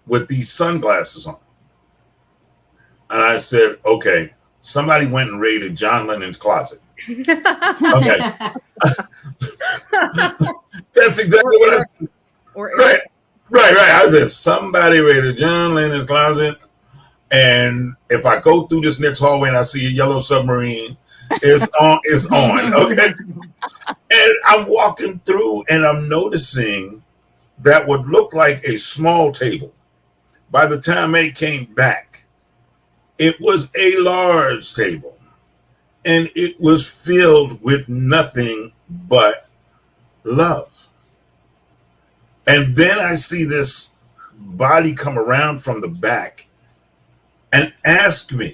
with these sunglasses on. And I said, okay, somebody went and raided John Lennon's closet. Okay. That's exactly what I said. Right. I said, somebody raided John Lennon's closet. And if I go through this next hallway and I see a yellow submarine, it's on. Okay. And I'm walking through and I'm noticing that would look like a small table. By the time they came back, it was a large table. and it was filled with nothing but love. And then I see this body come around from the back and ask me,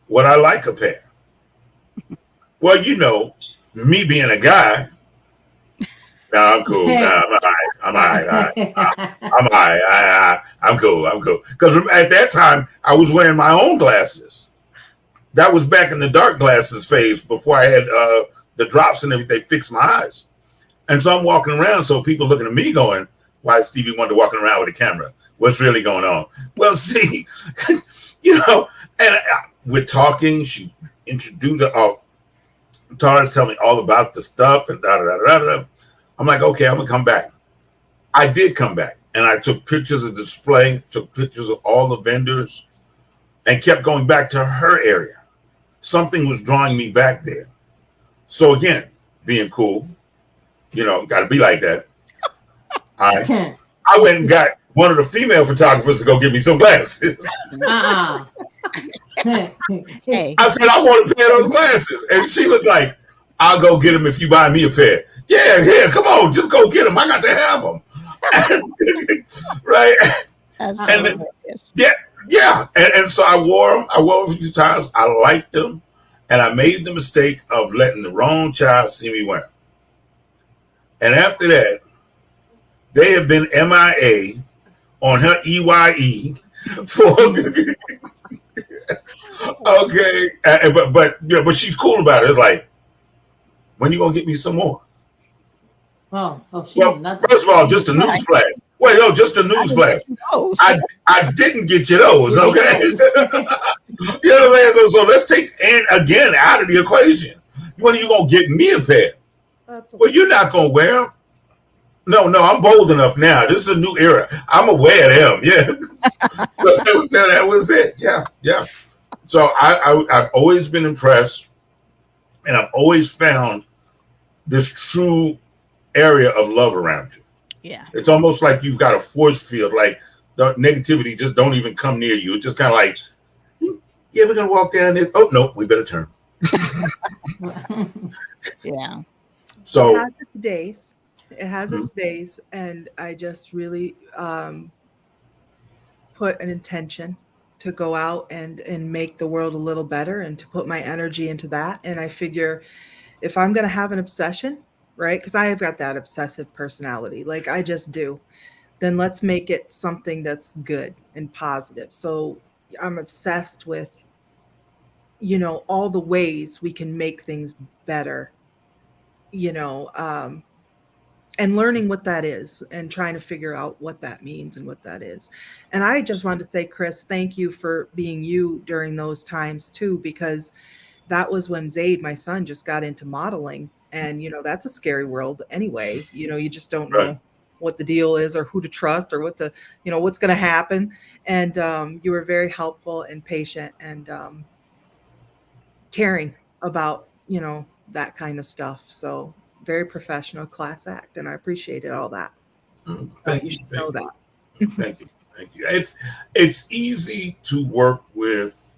would I like a pair? Well, you know, me being a guy, nah, I'm cool. Nah, I'm all right. I'm cool. Because at that time, I was wearing my own glasses. That was back in the dark glasses phase before I had the drops and everything fixed my eyes. And so I'm walking around, so people looking at me going, why is Stevie Wonder walking around with a camera? What's really going on? Well, see, you know, and we're talking. She introduced Tara's telling me all about the stuff and da-da-da-da-da. I'm like, okay, I'm going to come back. I did come back, and I took pictures of the display, took pictures of all the vendors, and kept going back to her area. Something was drawing me back there. So again, being cool, you know, got to be like that. I went and got one of the female photographers to go give me some glasses. Hey. I said, I want a pair of those glasses. And she was like, I'll go get them if you buy me a pair. Yeah, come on, just go get them. I got to have them. Right? Yeah. And so I wore them. I wore them a few times. I liked them. And I made the mistake of letting the wrong child see me wear them. And after that, they have been MIA on her EYE for okay, but she's cool about it. It's like, when you gonna get me some more? Well, first of all, just a news flash. Wait, no, just a news flash. I didn't get you those, okay? You know what I'm saying? So let's take Ann again out of the equation. When are you gonna get me a pair? Well, you're not gonna wear them. No, I'm bold enough now. This is a new era. I'm aware of them. Yeah. So that was it. Yeah. So I've always been impressed, and I've always found this true area of love around you. Yeah. It's almost like you've got a force field. Like the negativity just don't even come near you. It's just kind of like, yeah, we're gonna walk down this. Oh no, we better turn. Yeah. So it has its days. It has its days, and I just really put an intention to go out and make the world a little better, and to put my energy into that. And I figure if I'm going to have an obsession, right, because I have got that obsessive personality, like I just do, then let's make it something that's good and positive. So I'm obsessed with, you know, all the ways we can make things better, you know, and learning what that is and trying to figure out what that means and what that is. And I just wanted to say, Chris, thank you for being you during those times too, because that was when Zaid, my son, just got into modeling. And, you know, that's a scary world anyway. You know, you just don't know what the deal is or who to trust or what to, you know, what's going to happen. And you were very helpful and patient and caring about, you know, that kind of stuff. So very professional, class act, and I appreciated all that. Thank you. You should know that. Thank you. It's easy to work with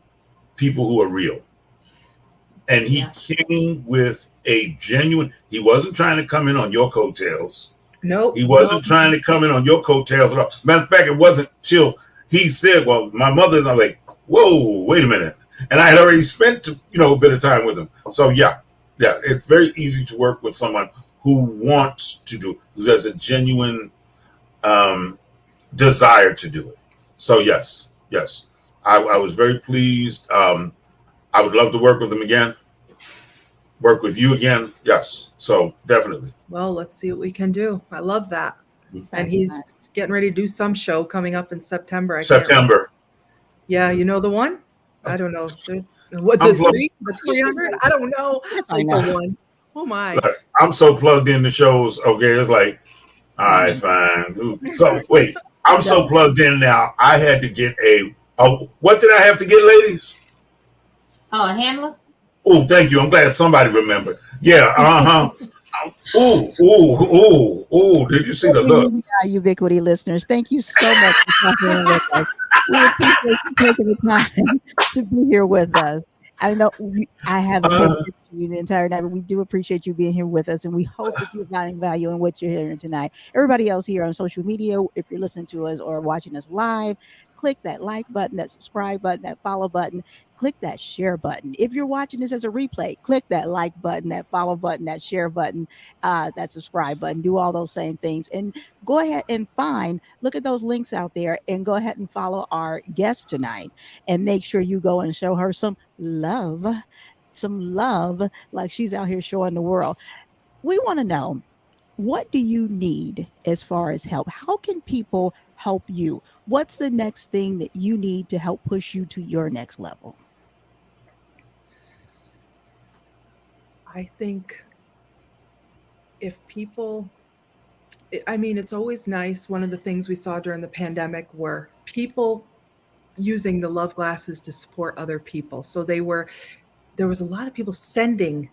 people who are real, and he came with a genuine. He wasn't trying to come in on your coattails. Nope. He wasn't trying to come in on your coattails at all. Matter of fact, it wasn't till he said, "Well, my mother's." I'm like, "Whoa, wait a minute," and I had already spent a bit of time with him. So yeah, it's very easy to work with someone who wants to do, who has a genuine desire to do it. So yes, I was very pleased. I would love to work with him again, work with you again. Yes, so definitely. Well, let's see what we can do. I love that. And he's getting ready to do some show coming up in September. September. Yeah, you know the one? I don't know. There's what the 300? I don't know. Like the one. Oh my. Look, I'm so plugged in the shows. Okay, it's like, all right, fine. So wait, I'm so plugged in now. I had to get what did I have to get, ladies? Oh, a handler? Oh, thank you. I'm glad somebody remembered. Yeah, Ooh. Did you see the look? Ubiquity listeners, thank you so much for talking with us. We appreciate you taking the time to be here with us. I know I haven't been to you the entire night, but we do appreciate you being here with us, and we hope that you're finding value in what you're hearing tonight. Everybody else here on social media, if you're listening to us or watching us live, click that like button, that subscribe button, that follow button, click that share button. If you're watching this as a replay, click that like button, that follow button, that share button, that subscribe button. Do all those same things, and go ahead and look at those links out there, and go ahead and follow our guest tonight, and make sure you go and show her some love, like she's out here showing the world. We want to know, what do you need as far as help? How can people help you? What's the next thing that you need to help push you to your next level? I think if people, I mean, it's always nice. One of the things we saw during the pandemic were people using the love glasses to support other people. So there was a lot of people sending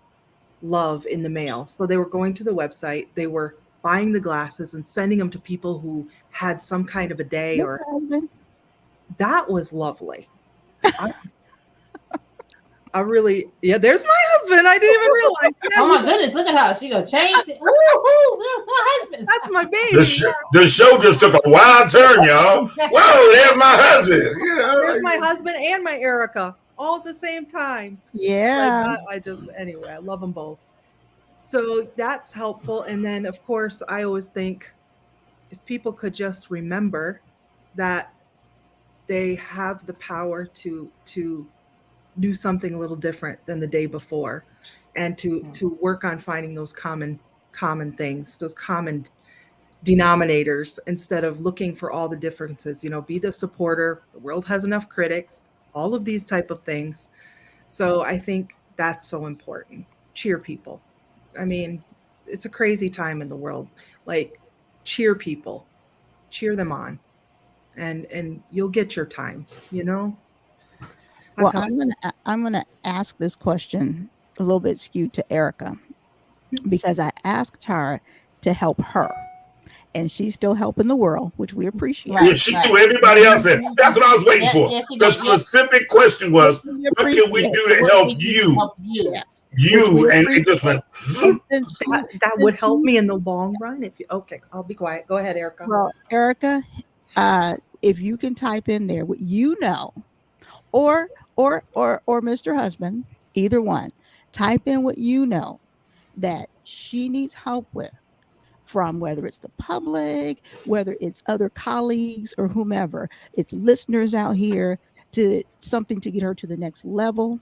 love in the mail. So they were going to the website, they were buying the glasses and sending them to people who had some kind of a day, or that was lovely. I really, there's my husband. I didn't even realize. Oh my goodness, look at her. She gonna change it. Woo-hoo, that's my husband. That's my baby. The show just took a wild turn, y'all. Whoa, there's my husband. There's my husband and my Erica all at the same time. Yeah. Anyway, I love them both. So that's helpful. And then, of course, I always think if people could just remember that they have the power to do something a little different than the day before, and to work on finding those common things, those common denominators, instead of looking for all the differences. Be the supporter. The world has enough critics, all of these type of things. So I think that's so important. Cheer people. I mean, it's a crazy time in the world. Like, cheer people, cheer them on, and you'll get your time, Well, I'm gonna ask this question a little bit skewed to Erica, because I asked her to help her, and she's still helping the world, which we appreciate. Yeah, she do. Everybody else said. That's what I was waiting for. The specific question was, what can we do to help you? And it just went. That would help me in the long run. Okay, I'll be quiet. Go ahead, Erica. Well, Erica, if you can type in there what you know, or Mr. Husband, either one, type in what you know that she needs help with, from whether it's the public, whether it's other colleagues or whomever, it's listeners out here, to something to get her to the next level,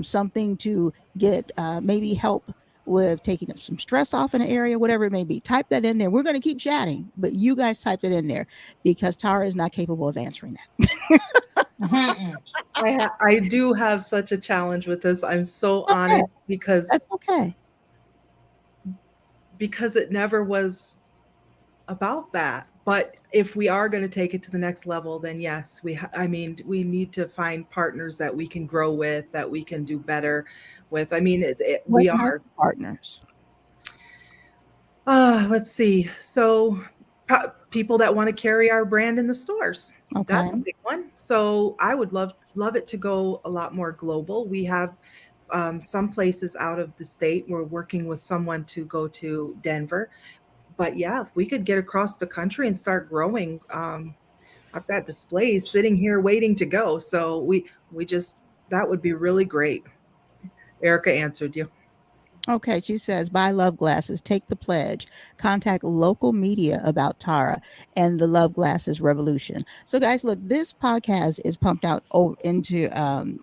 something to get maybe help with taking some stress off in an area, whatever it may be. Type that in there. We're going to keep chatting, but you guys type it in there, because Tara is not capable of answering that. I do have such a challenge with this. I'm so honest, because that's okay. Because it never was about that. But if we are going to take it to the next level, then yes, we need to find partners that we can grow with, that we can do better with. I mean, we are partners. Let's see. So people that want to carry our brand in the stores. Okay. That's a big one. So I would love it to go a lot more global. We have some places out of the state. We're working with someone to go to Denver. But yeah, if we could get across the country and start growing, I've got displays sitting here waiting to go. So we just, that would be really great. Erica answered you. Okay, she says, buy love glasses, take the pledge, contact local media about Tara and the love glasses revolution. So guys, look, this podcast is pumped out into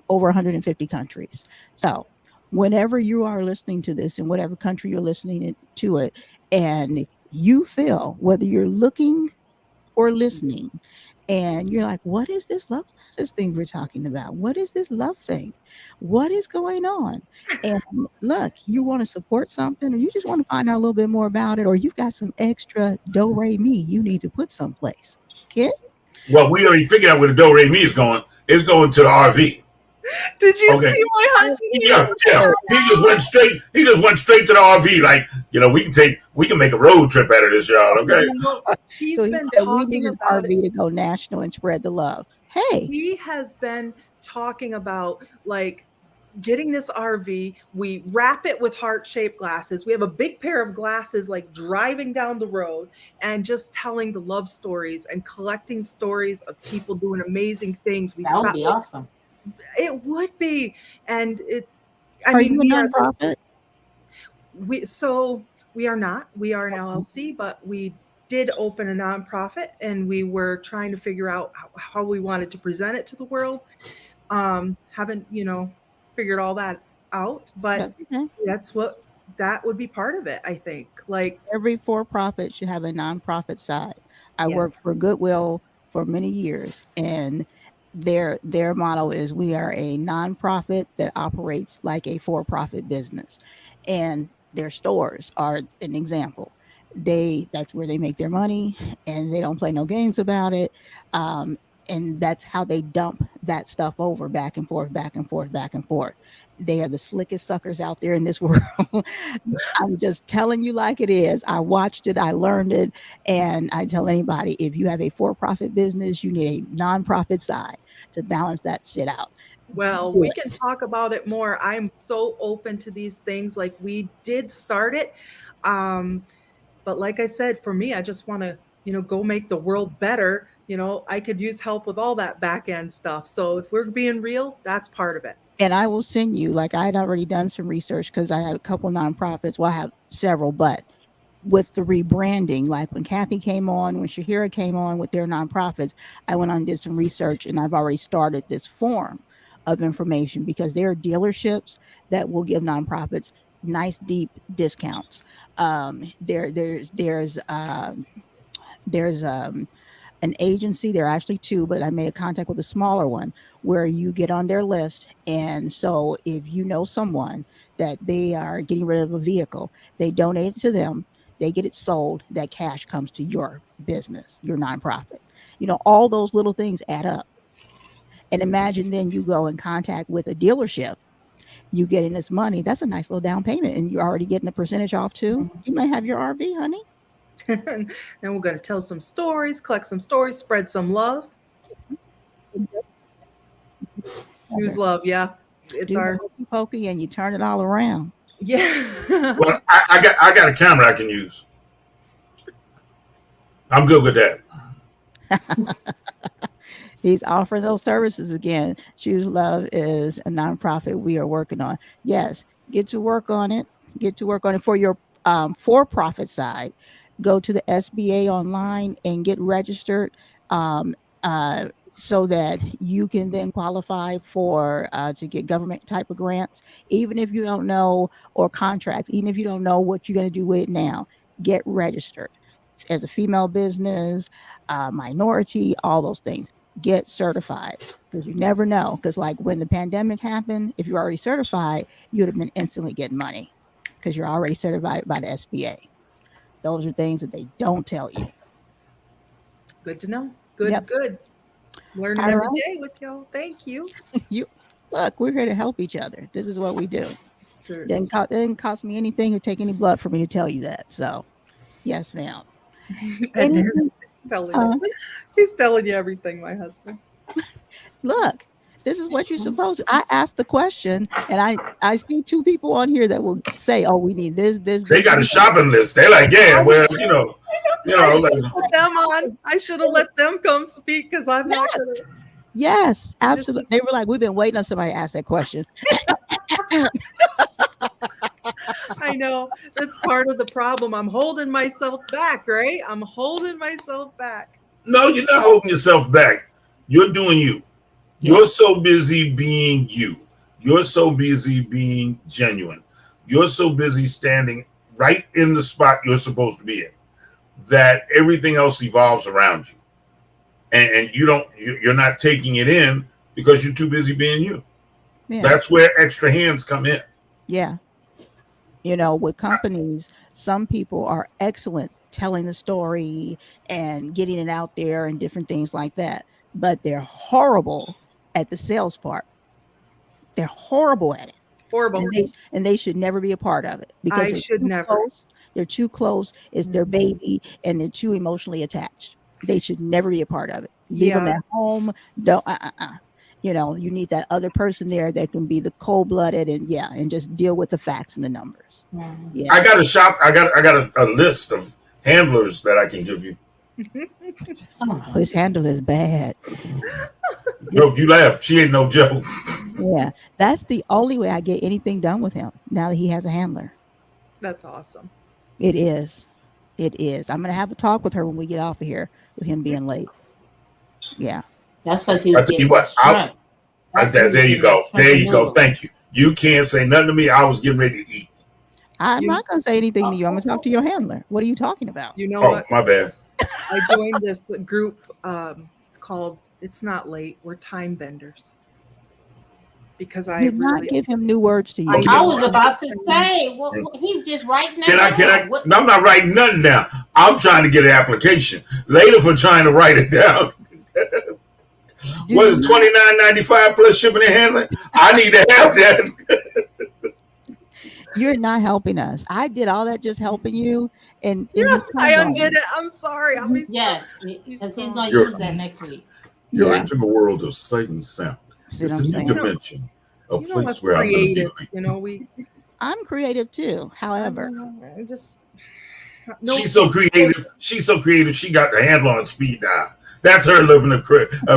over 150 countries. So whenever you are listening to this, in whatever country you're listening to it, and you feel, whether you're looking or listening, and you're like, what is this love glasses thing we're talking about? What is this love thing? What is going on? And look, you want to support something, or you just want to find out a little bit more about it, or you've got some extra do-re-mi you need to put someplace. Okay? Well, we already figured out where the do-re-mi is going. It's going to the RV. Did you see my husband? Yeah. He just went straight to the RV. Like, we can make a road trip out of this, y'all. Okay. He's so been we need an RV to go national and spread the love. Hey, he has been talking about like getting this RV, we wrap it with heart-shaped glasses. We have a big pair of glasses, like driving down the road and just telling the love stories and collecting stories of people doing amazing things. That would be awesome. It would be. And Are you a nonprofit? We are not. We are an LLC, but we did open a nonprofit, and we were trying to figure out how we wanted to present it to the world. Haven't, figured all that out, but that would be part of it, I think. Like every for-profit should have a nonprofit side. I worked for Goodwill for many years, and their motto is we are a nonprofit that operates like a for-profit business, and their stores are an example. That's where they make their money, and they don't play no games about it. And that's how they dump that stuff over back and forth, back and forth, back and forth. They are the slickest suckers out there in this world. I'm just telling you like it is. I watched it, I learned it, and I tell anybody, if you have a for-profit business, you need a nonprofit side to balance that shit out. Well, we can talk about it more. I'm so open to these things. Like, we did start it. But like I said, for me, I just want to, go make the world better. I could use help with all that back end stuff. So if we're being real, that's part of it. And I will send you, like, I had already done some research because I had a couple nonprofits. Well, I have several, but with the rebranding, like when Kathy came on, when Shahira came on with their nonprofits, I went on and did some research, and I've already started this form of information because there are dealerships that will give nonprofits nice deep discounts. There's an agency, there are actually two, but I made a contact with a smaller one where you get on their list. And so if you know someone that they are getting rid of a vehicle, they donate it to them, they get it sold, that cash comes to your business, your nonprofit. All those little things add up. And imagine then you go in contact with a dealership, you getting this money, that's a nice little down payment, and you're already getting a percentage off too. You may have your RV, honey. And we're going to tell some stories, collect some stories, spread some love. Use love, yeah. It's our pokey, and you turn it all around. Yeah. Well, I got a camera I can use. I'm good with that. He's offering those services again. Choose Love is a nonprofit we are working on. Yes, get to work on it. Get to work on it for your for-profit side. Go to the SBA online and get registered so that you can then qualify for to get government type of grants, even if you don't know, or contracts, even if you don't know what you're going to do with it now. Get registered as a female business, minority, all those things. Get certified, because you never know. Because like when the pandemic happened, if you're already certified, you'd have been instantly getting money because you're already certified by the SBA. Those are things that they don't tell you. Good to know. Good. Learning every day with y'all. Thank you. Look, we're here to help each other. This is what we do. Sure. It didn't cost me anything or take any blood for me to tell you that. So, yes, ma'am. He's telling you everything, my husband. Look, this is what you're supposed to. I asked the question, and I see two people on here that will say, "Oh, we need this." They got a shopping list. They're like, "Yeah, well, like, them on. I should have let them come speak because I'm not gonna. Yes, absolutely. They were like, "We've been waiting on somebody to ask that question." I know, that's part of the problem. I'm holding myself back, right? I'm holding myself back. No, you're not holding yourself back. You're doing you. You're so busy being you. You're so busy being genuine. You're so busy standing right in the spot you're supposed to be in that everything else evolves around you. And you're not taking it in because you're too busy being you. Yeah. That's where extra hands come in. Yeah. With companies, some people are excellent telling the story and getting it out there and different things like that, but they're horrible at the sales part. They're horrible at it. Horrible. And they should never be a part of it because they're too close. It's their baby, and they're too emotionally attached. They should never be a part of it. Leave them at home. Don't. You know, you need that other person there that can be the cold-blooded and just deal with the facts and the numbers. Mhm. Yeah. I got a list of handlers that I can give you. Oh, His handle is bad. No, you laugh. She ain't no joke. Yeah. That's the only way I get anything done with him now that he has a handler. That's awesome. It is. It is. I'm going to have a talk with her when we get off of here with him being late. Yeah. that's because he I was tell you getting what, that shrimp. there you go. That's There you go. noodles. Thank you. You can't say nothing to me. I was getting ready to eat. I'm You- not going to say anything to you. I'm going to talk to your handler. What are you talking about? You know Oh, what? my bad. I joined this group called It's Not Late. We're time benders. Because I Do not really, give him new words to use. I I know. was about to say, well, he's just writing Can I? that. What? No, I'm not writing nothing down. I'm trying to get an application. Later for trying to write it down. Do What is $29.95 plus shipping and handling? I need to have that. You're not helping us. I did all that just helping you, and yeah, you I turned on undid me. it. I'm sorry. I'll be Yes, You because he's strong. gonna You're- use that next week. You're Yeah, into the world of sight and sound. see what It's I'm a new saying? dimension, a You know place what's where I'm going to be. creative? You know, we. I'm creative too. However, I just. She's so creative. She's so creative. She got the handle on speed dial. That's her living of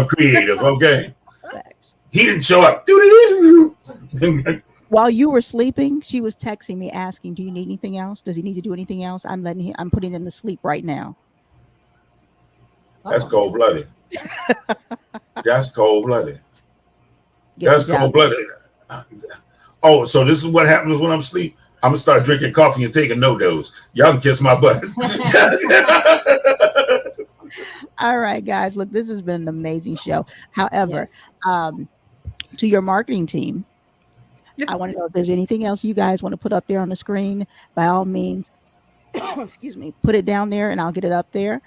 creative. Okay. facts. He didn't show up. While you were sleeping, she was texting me asking, "Do you need anything else? Does he need to do anything else?" I'm putting him to sleep right now. That's Oh. cold blooded. That's cold blooded. Get That's the job cold blooded. Oh, so this is what happens when I'm asleep. I'm gonna start drinking coffee and taking no dose. Y'all can kiss my butt. All right, guys. Look, this has been an amazing show. However, Yes. to your marketing team, Yes. I want to know if there's anything else you guys want to put up there on the screen. By all means, excuse me, put it down there and I'll get it up there.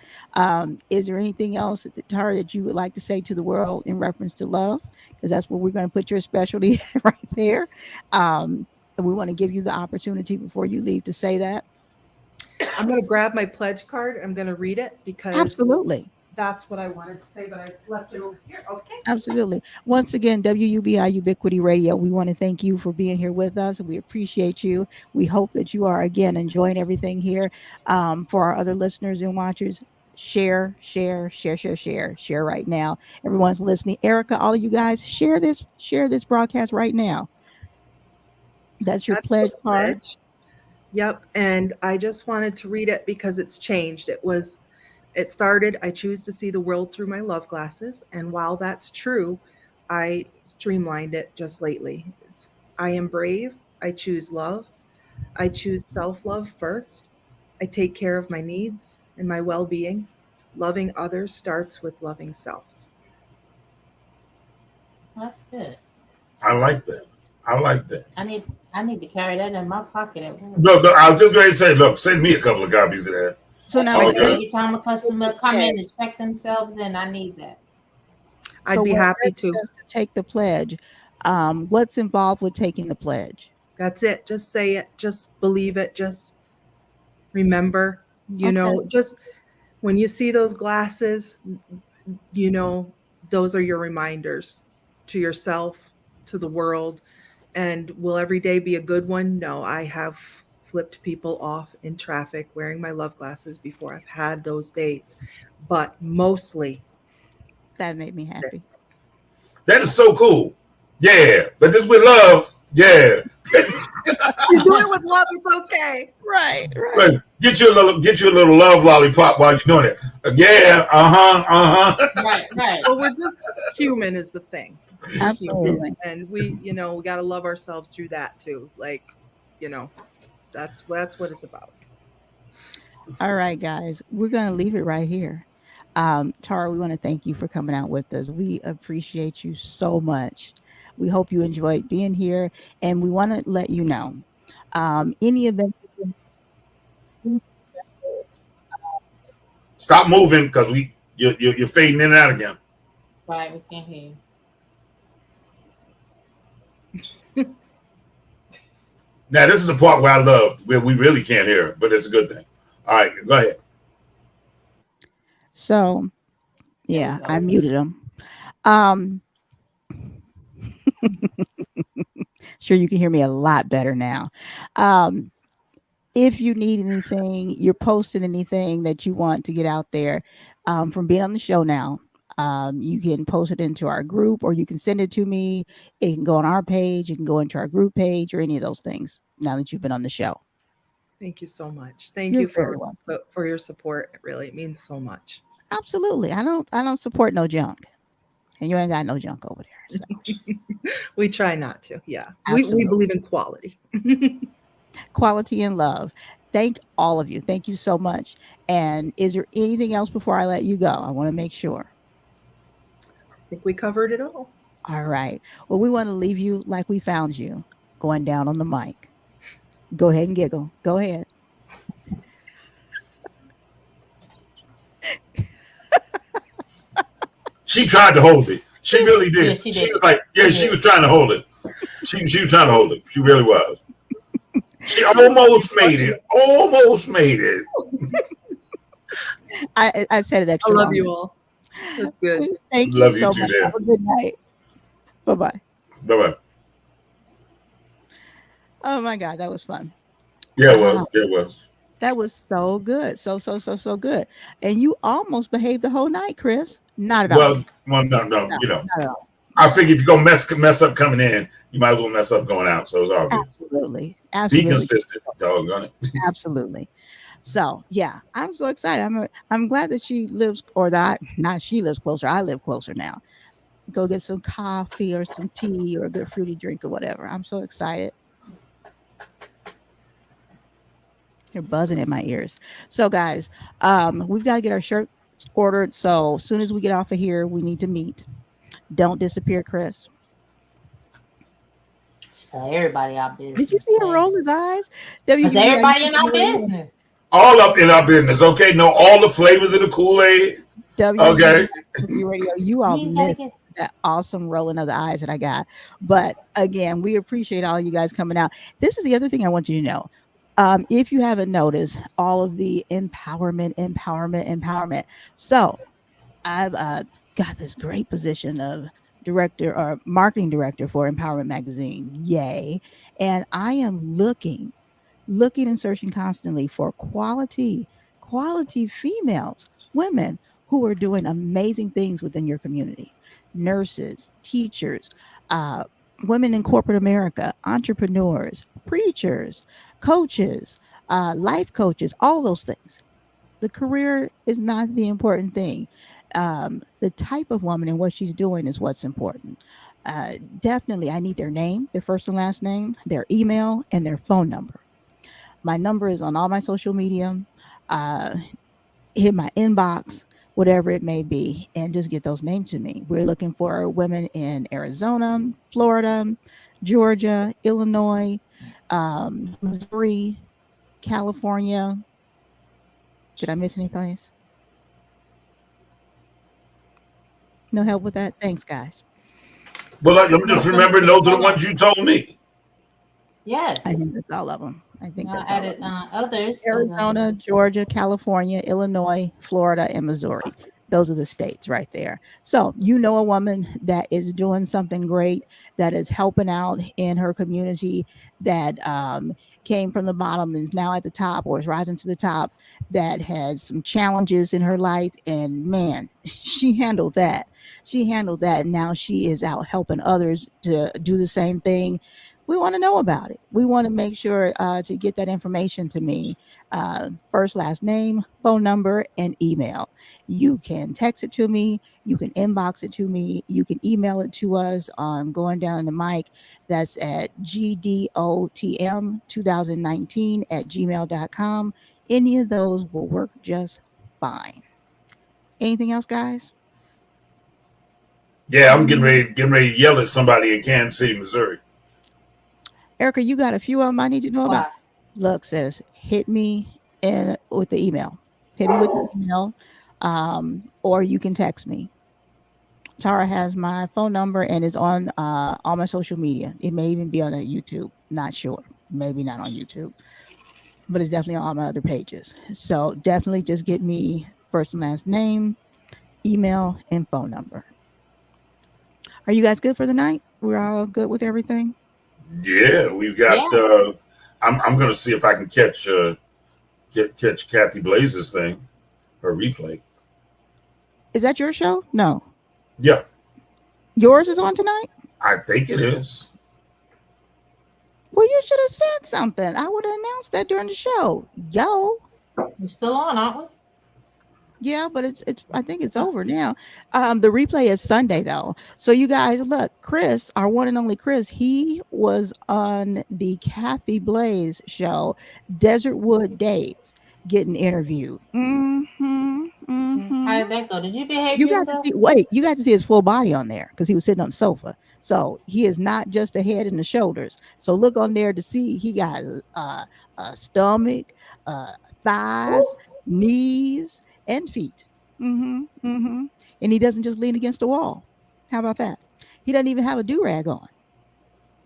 Is there anything else, Tara, that you would like to say to the world in reference to love? Because that's where we're going to put your specialty right there. And we want to give you the opportunity before you leave to say that. I'm going to grab my pledge card. I'm going to read it because Absolutely. that's what I wanted to say, but I left it over here. Okay. Absolutely. Once again, WUBI Ubiquity Radio, we want to thank you for being here with us. We appreciate you. We hope that you are, again, enjoying everything here. For our other listeners and watchers, share right now. Everyone's listening. Erica, all of you guys, share this broadcast right now. That's your That's pledge the card. pledge. Yep. And I just wanted to read it because it's changed. It started, I choose to see the world through my love glasses. And while that's true, I streamlined it just lately. I am brave. I choose love. I choose self-love first. I take care of my needs and my well-being. Loving others starts with loving self. That's good. I like that. I like that. I need to carry that in my pocket at work. No, I was just going to say, look, send me a couple of copies of that. So now, Oh, when yeah. Every time a customer come in and check themselves in, I need that. I'd so be when happy Eric to. says take the pledge, what's involved with taking the pledge? That's it. Just say it. Just believe it. Just remember, just when you see those glasses, those are your reminders to yourself, to the world. And will every day be a good one? No, I have flipped people off in traffic wearing my love glasses before. I've had those days, but mostly That made me happy. That is so cool. Yeah, but this with love. Yeah. you do it with love. It's okay. Right. Right. Get you a little love lollipop while you're doing it. Yeah. Right. Well, we're just human is the thing. Absolutely. And we got to love ourselves through that too. Like, that's what it's about. All right, guys, we're going to leave it right here. Tara, we want to thank you for coming out with us. We appreciate you so much. We hope you enjoyed being here, and we want to let you know any event. Stop moving because you're fading in and out again. Right, we can't hear you. Now this is the part where I love, where we really can't hear it, but it's a good thing. All right, go ahead. So, yeah, I muted him. Sure, you can hear me a lot better now. Um, if you need anything, you're posting anything that you want to get out there from being on the show now, you can post it into our group or you can send it to me. It can go on our page, it can go into our group page or any of those things now that you've been on the show. Thank you so much. Thank You're you very welcome. for your support. It means so much. Absolutely. I don't support no junk. And you ain't got no junk over there. So. We try not to. Yeah. We believe in quality. Quality and love. Thank all of you. Thank you so much. And is there anything else before I let you go? I want to make sure. I think we covered it all. All right. Well, we want to leave you like we found you, going down on the mic. Go ahead and giggle. Go ahead. She tried to hold it. She really did. Yeah, she she did. was like, yeah, she was trying to hold it. She was trying to hold it. She really was. She almost made it. Almost made it. I said it I extra. love long. you all. That's good. Thank Love you you so too, much. Dan. Have a good night. Bye-bye. Bye-bye. Oh my God, that was fun. Yeah, it was. Yeah, it was. That was so good. So good. And you almost behaved the whole night, Chris. Not at all. Well, no. No, You know, not at all. I figure if you're gonna mess up coming in, you might as well mess up going out. So it's all good. Absolutely. Be Absolutely. consistent, doggone it. Absolutely. So yeah, I'm so excited. I'm glad that she lives, or that not she lives closer. I live closer now. Go get some coffee or some tea or a good fruity drink or whatever. I'm so excited. You're buzzing in my ears. So guys, we've got to get our shirt ordered. So as soon as we get off of here, we need to meet. Don't disappear, Chris. So everybody our business. Did you see him roll his eyes? Because everybody in our business. All up in our business, okay? Know all the flavors of the Kool-Aid. Okay. Radio, you all missed that awesome rolling of the eyes that I got. But again, we appreciate all you guys coming out. This is the other thing I want you to know. If you haven't noticed, all of the empowerment. So I've got this great position of director or marketing director for Empowerment Magazine. Yay. And I am looking and searching constantly for quality females, women who are doing amazing things within your community. Nurses, teachers, women in corporate America, entrepreneurs, preachers, coaches, life coaches, all those things. The career is not the important thing. The type of woman and what she's doing is what's important. Definitely, I need their name, their first and last name, their email, and their phone number. My number is on all my social media. Hit my inbox, whatever it may be, and just get those names to me. We're looking for women in Arizona, Florida, Georgia, Illinois, Missouri, California. Did I miss any place? No help with that? Thanks, guys. Well, I'm just remembering those are the ones you told me. Yes. I think that's all of them. I think that's all added of them. others. Arizona, Georgia, California, Illinois, Florida, and Missouri. Those are the states right there. So you know a woman that is doing something great, that is helping out in her community, that came from the bottom and is now at the top or is rising to the top, that has some challenges in her life. And man, she handled that. And now she is out helping others to do the same thing. We want to know about it. We want to make sure to get that information to me. First, last name, phone number, and email. You can text it to me. You can inbox it to me. You can email it to us on Going Down on the Mic. That's at gdotm2019@gmail.com. Any of those will work just fine. Anything else, guys? Yeah, I'm getting ready to yell at somebody in Kansas City, Missouri. Erica, you got a few of them I need to know about. Look, sis, hit me with the email. Hit me with the email, or you can text me. Tara has my phone number and is on all my social media. It may even be on YouTube. Not sure. Maybe not on YouTube, but it's definitely on all my other pages. So definitely just get me first and last name, email, and phone number. Are you guys good for the night? We're all good with everything. Yeah, we've got. I'm going to see if I can catch Kathy Blaze's thing, her replay. Is that your show? No. Yeah. Yours is on tonight? I think it is. Well, you should have said something. I would have announced that during the show. Yo. We're still on, aren't we? Yeah, but it's I think it's over now. The replay is Sunday though. So you guys look, Chris, our one and only Chris, he was on the Kathy Blaze show, Desert Wood Days, getting interviewed. How did that go? Did you behave You yourself? got to see you got to see his full body on there because he was sitting on the sofa. So he is not just the head and the shoulders. So look on there to see he got a stomach, thighs, knees, and feet. And he doesn't just lean against the wall. How about that? He doesn't even have a do-rag on.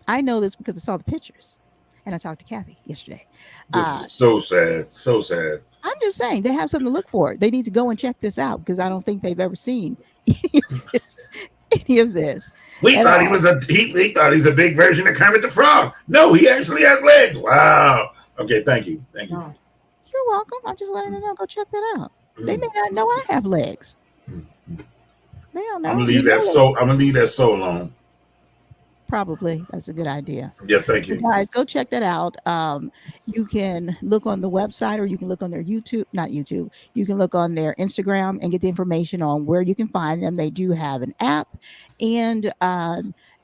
I know this because I saw the pictures and I talked to Kathy yesterday. This is so sad. So sad. I'm just saying they have something to look for. They need to go and check this out because I don't think they've ever seen any of this. We thought he was he thought he was a big version of Kermit the Frog. No, he actually has legs. Wow. Okay, thank you. Thank you. You're welcome. I'm just letting them know. Go check that out. They may not know I have legs. They don't know. I'm gonna leave that so alone. Probably. That's a good idea. Yeah, thank you. So guys, go check that out. You can look on the website or you can look on their YouTube, not YouTube. You can look on their Instagram and get the information on where you can find them. They do have an app and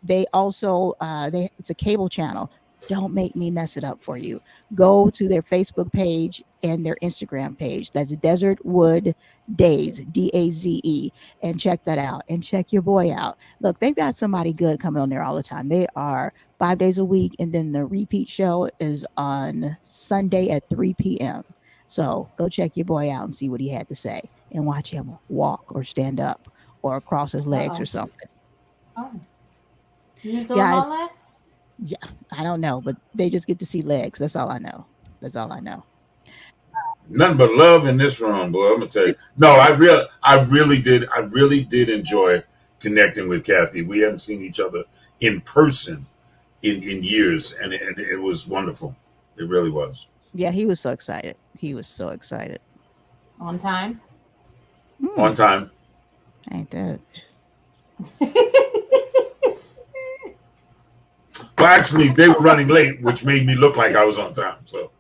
they also, it's a cable channel. Don't make me mess it up for you. Go to their Facebook page and their Instagram page. That's Desert Wood Days, DAZE, and check that out and check your boy out. Look, they've got somebody good coming on there all the time. They are 5 days a week, and then the repeat show is on Sunday at 3 p.m. So go check your boy out and see what he had to say and watch him walk or stand up or cross his legs or something. Oh. You doing all that? Yeah, I don't know, but they just get to see legs. That's all I know. That's all I know. Nothing but love in this room, boy. I'm gonna tell you. No, I really did enjoy connecting with Kathy. We haven't seen each other in person in years, and it was wonderful. It really was. Yeah, he was so excited. He was so excited. On time? On time. Ain't that? Well, actually, they were running late, which made me look like I was on time. So.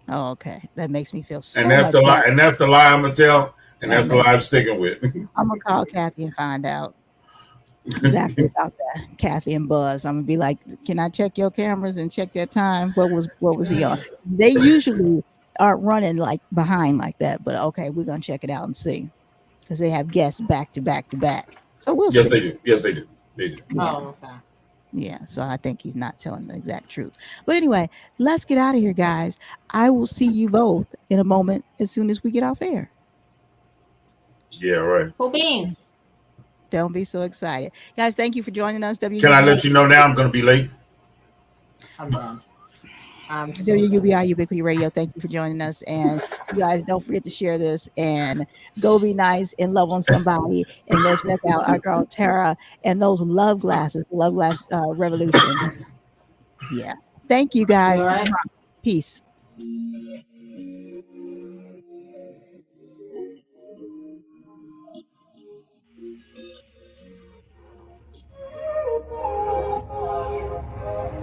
Oh, okay. That makes me feel so. And that's the lie. And that's the lie I'm gonna tell. And that's the lie I'm sticking with. I'm gonna call Kathy and find out exactly about that. Kathy and Buzz. I'm gonna be like, "Can I check your cameras and check that time? What was he on?" They usually aren't running like behind like that, but okay, we're gonna check it out and see because they have guests back to back to back. So we'll see. Yes, they do. Yes, they do. They do. Yeah. Oh, okay. Yeah, so I think he's not telling the exact truth. But anyway, let's get out of here, guys. I will see you both in a moment as soon as we get off air. Yeah, right. Cool beans. Don't be so excited. Guys, thank you for joining us. Can I let you know now I'm going to be late? I'm done. WUBI Ubiquity Radio, thank you for joining us. And you guys don't forget to share this and go be nice and love on somebody. And go check out our girl Tara and those love glasses, Love Glass Revolution. Yeah. Thank you guys. All right. Peace.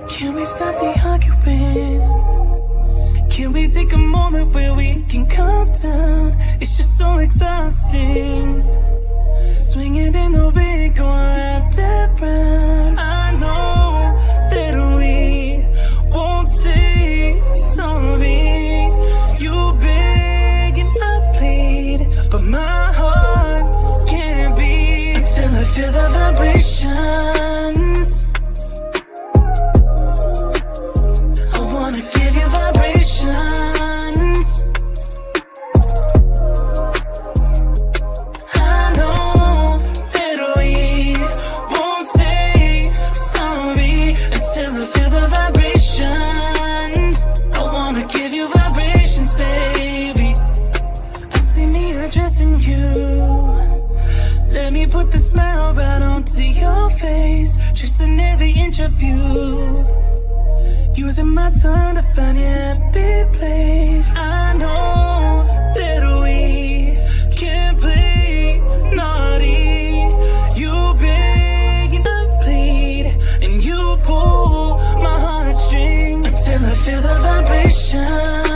Can we stop the arguing? Can we take a moment where we can calm down? It's just so exhausting. Swinging in the wind, going round and round. I know that we won't say sorry. You beg and I plead, but my heart can't beat until I feel the vibrations. Let me put the smile right onto your face, tracing every inch of you, using my tongue to find your happy place. I know that we can't play naughty. You beg and I plead, and you pull my heartstrings until I feel the vibration.